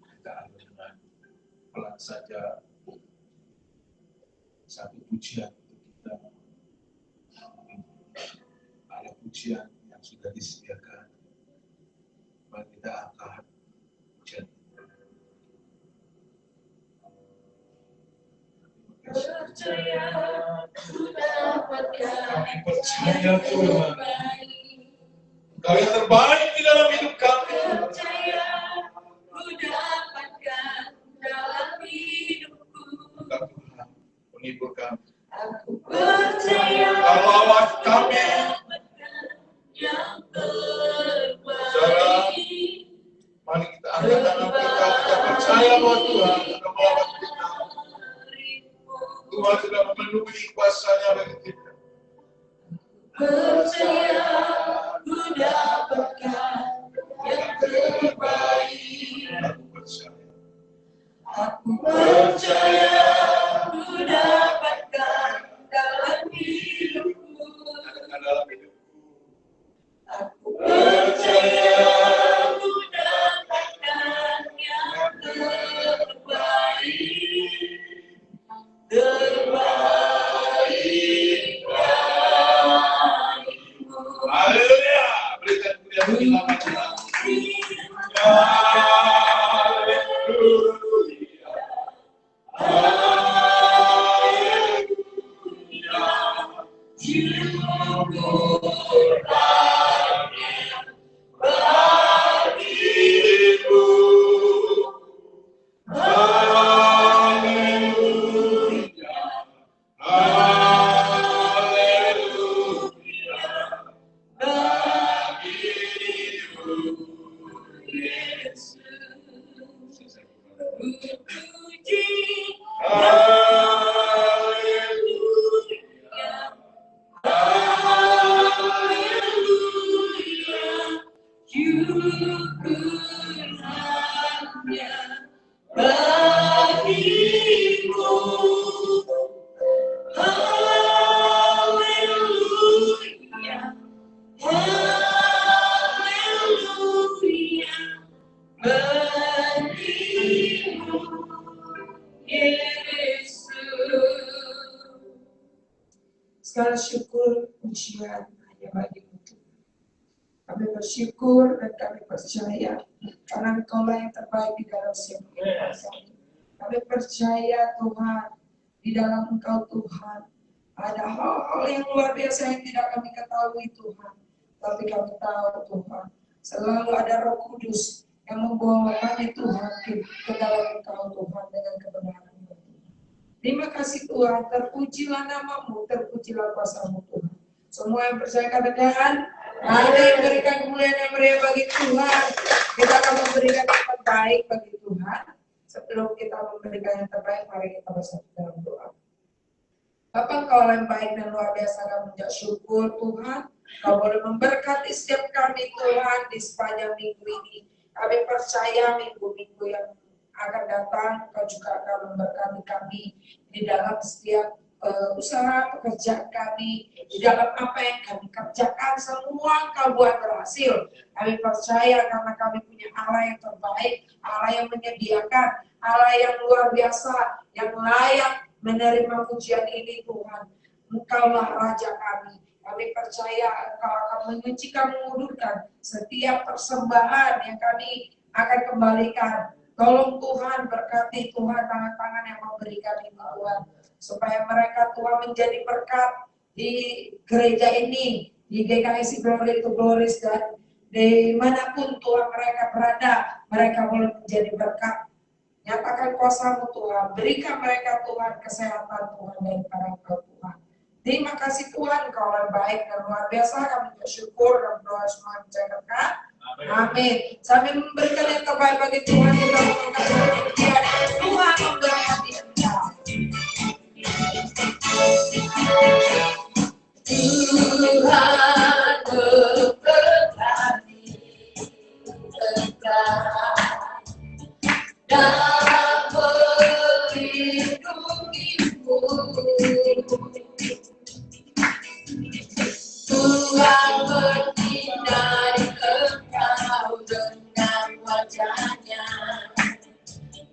Kita ada dengan pelan saja satu pujian untuk kita. Ada pujian yang sudah disediakan. Mari kita angkat pujian. Percaya ku dapatkan Kami percaya Tuhan, Engkau yang terbaik di dalam hidup kami. Percaya ku dapatkan dalam hidupku. Engkau Tuhan menghibur kami. Aku percaya Engkau lawat kami. yang terbaik. Mari kita angkat tangan kita, kita percaya bahwa Tuhan sudah melawat kita. Tuhan sudah memenuhi kuasa-Nya bagi kita. Percaya ku dapatkan yang terbaik. Aku percaya. Aku percaya ku dapatkan dalam hidupku. Dalam hidupku. Aku percaya ku dapatkan yang terbaik. Terbaik bagimu. Haleluya. Berikan pujian bagi nama Tuhan. Segala syukur, pujian hanya bagi-Mu. Kami bersyukur dan kami percaya karena Engkau-lah yang terbaik di dalam setiap kehidupan kami. Kami percaya Tuhan, di dalam Engkau Tuhan, ada hal-hal yang luar biasa yang tidak kami ketahui Tuhan. Tapi kami tahu Tuhan, selalu ada Roh Kudus yang membawa kami Tuhan ke dalam Engkau Tuhan dengan kebenaran. Terima kasih Tuhan, terpujilah nama-Mu, terpujilah kuasa-Mu Tuhan. Semua yang percaya katakan, mari berikan kemuliaan yang meriah bagi Tuhan. Kita akan memberikan yang terbaik bagi Tuhan. Sebelum kita memberikan yang terbaik, mari kita bersatu dalam doa. Bapa, Engkau yang baik dan luar biasa, kami mengucap syukur Tuhan. Kau boleh memberkati setiap kami Tuhan di sepanjang minggu ini. Kami percaya minggu-minggu yang akan datang, Kau juga akan memberkati kami di dalam setiap usaha pekerjaan kami, di dalam apa yang kami kerjakan, semua Kau buat berhasil. Kami percaya karena kami punya Allah yang terbaik, Allah yang menyediakan, Allah yang luar biasa, yang layak menerima pujian ini Tuhan. Engkaulah Raja kami. Kami percaya Engkau akan menyucikan, menguduskan setiap persembahan yang kami akan kembalikan. Tolong Tuhan, berkati Tuhan tangan-tangan yang memberikan ini Tuhan. Supaya mereka Tuhan menjadi berkat di gereja ini, di GKSI Glory to Glories, dan dimanapun Tuhan mereka berada, mereka boleh menjadi berkat. Nyatakan kuasa-Mu Tuhan, berikan mereka Tuhan kesehatan Tuhan daripada Engkau Tuhan. Terima kasih Tuhan, Kau yang baik dan luar biasa. Kami bersyukur dan berdoa semua menjaga. Amin. Sambil memberikan yang terbaik bagi Tuhan, kita memberkati dia. Tuhan memberkati Anda. Tuhan memberkati engkau dan melindungimu. Tuhan menyinari engkau dengan wajahnya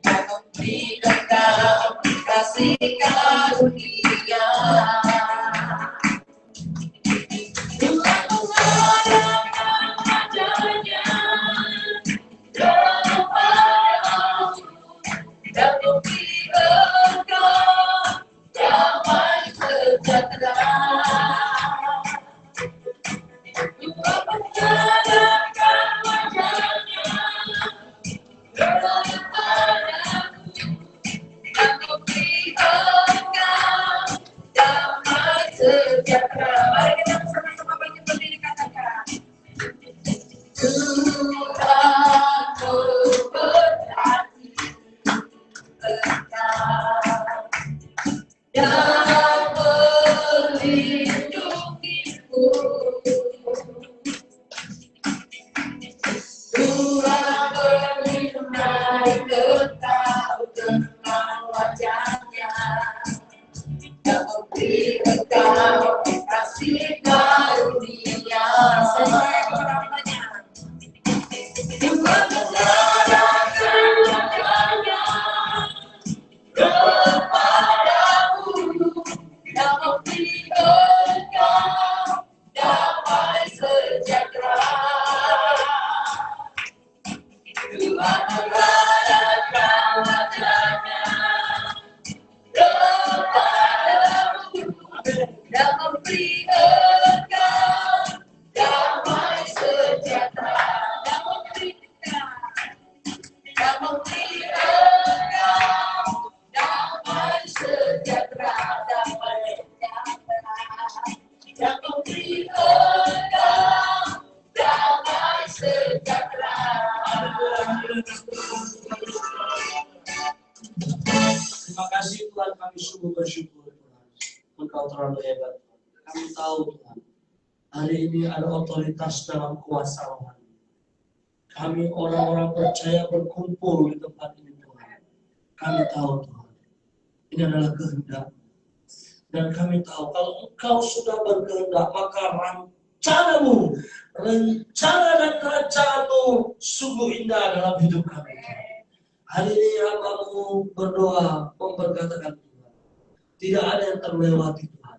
dan memberi engkau kasih karunia. Tuhan menghadapkan wajahnya kepadamu dan memberi engkau damai sejahtera. Tuhan menghadapkan wajahnya kepadamu dan memberi engkau damai sejahtera. Mari kita bersama-sama bangkit berdiri, katakan. Tuhan memberkati engkau dan melindungimu. Tuhan menyinari engkau dengan wajahnya dan memberi engkau kasih karunia. Sesuai kebenarannya. Tuhan menghadapkan wajahnya kepadamu dan memberi engkau damai sejahtera. Tuhan menghadapkan wajahnya kepadamu dan memberi engkau damai sejahtera. Dan memberi engkau damai sejahtera. Damai sejahtera. Dan memberi engkau damai sejahtera. Terima kasih Tuhan, kami sungguh bersyukur Tuhan. Engkau terlalu hebat. Kami tahu Tuhan, hari ini ada otoritas dalam kuasa rohani. Kami orang-orang percaya berkumpul di tempat ini Tuhan. Kami tahu Tuhan, ini adalah kehendak. Dan kami tahu kalau Engkau sudah berkehendak, maka rencanamu, rencana dan kerajaanmu sungguh indah dalam hidup kami. Hari ini hamba-Mu berdoa memberkatakan Tuhan. Tidak ada yang terlewati Tuhan.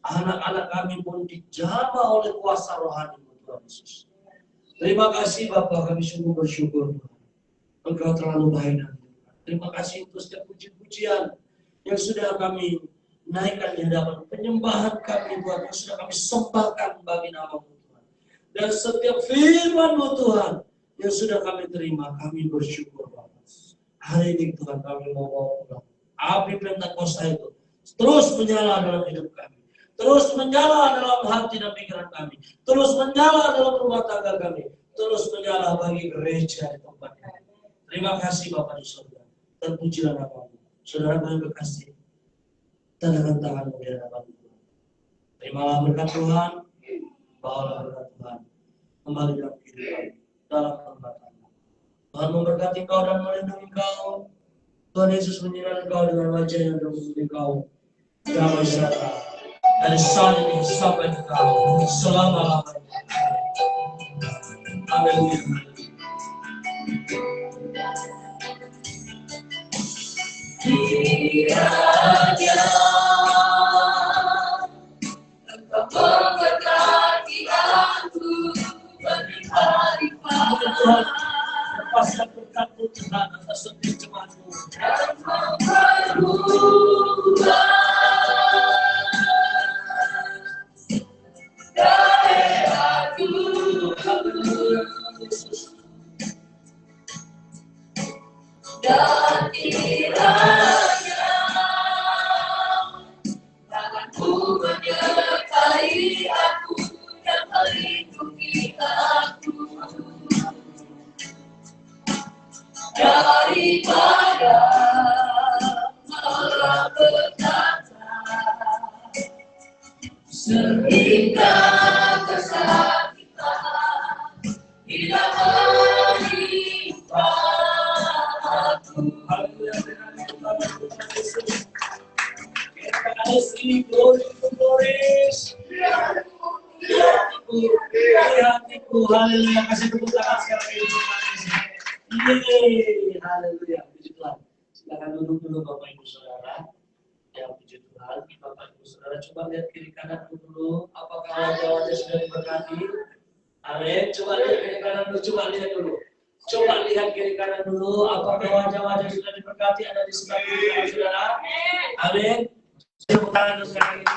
Anak-anak kami pun dijamah oleh kuasa rohani Tuhan Yesus. Terima kasih Bapa, kami sungguh bersyukur Tuhan. Engkau terlalu baik dan Tuhan. Terima kasih untuk setiap puji-pujian yang sudah kami naikkan di hadapan, penyembahan kami Tuhan yang sudah kami sembahkan bagi nama-Mu Tuhan. Dan setiap firman-Mu Tuhan yang sudah kami terima, kami bersyukur Bapa. Hari ini Tuhan kami mau bawa api Pentakosta itu terus menyala dalam hidup kami, terus menyala dalam hati dan pikiran kami, terus menyala dalam rumah tangga kami, terus menyala bagi gereja di tempat ini. Terima kasih Bapa di surga, terpujilah nama-Mu. Saudara kami berkasih, tandangkan tangan-Mu di hadapan Tuhan. Terimalah berkat Tuhan, bawalah berkat Tuhan kembali dalam kehidupan, dalam perbuatan. Tuhan memberkati kau dan melindungi kau. Tuhan Yesus menyinari kau dengan wajahnya dan memberi kau damai sejahtera dari saat ini sampai kekal selama-lamanya. Haleluya. Kiranya Engkau memberkati aku bagi hari Tuhan, lepaskan berkat-Mu Tuhan atas setiap jemaat-Mu. dan mempermudah daerahku. Dan kiranya sehingga kesakitan tidak menimpa aku. Hatiku, haleluya, kasih tepuk tangan sekarang ini. Haleluya, puji Tuhan. Silakan duduk dulu Bapak Ibu Saudara. Ya, puji Tuhan. Bapak Ibu Saudara, coba lihat kiri kanan dulu. Apakah wajah-wajah sudah diberkati? Amin. Coba lihat kiri kanan dulu. Coba lihat dulu. Coba lihat kiri kanan dulu. Apakah wajah-wajah sudah diberkati ada di sebelah kiri Saudara? Amin. Tepuk tangan sekarang ini.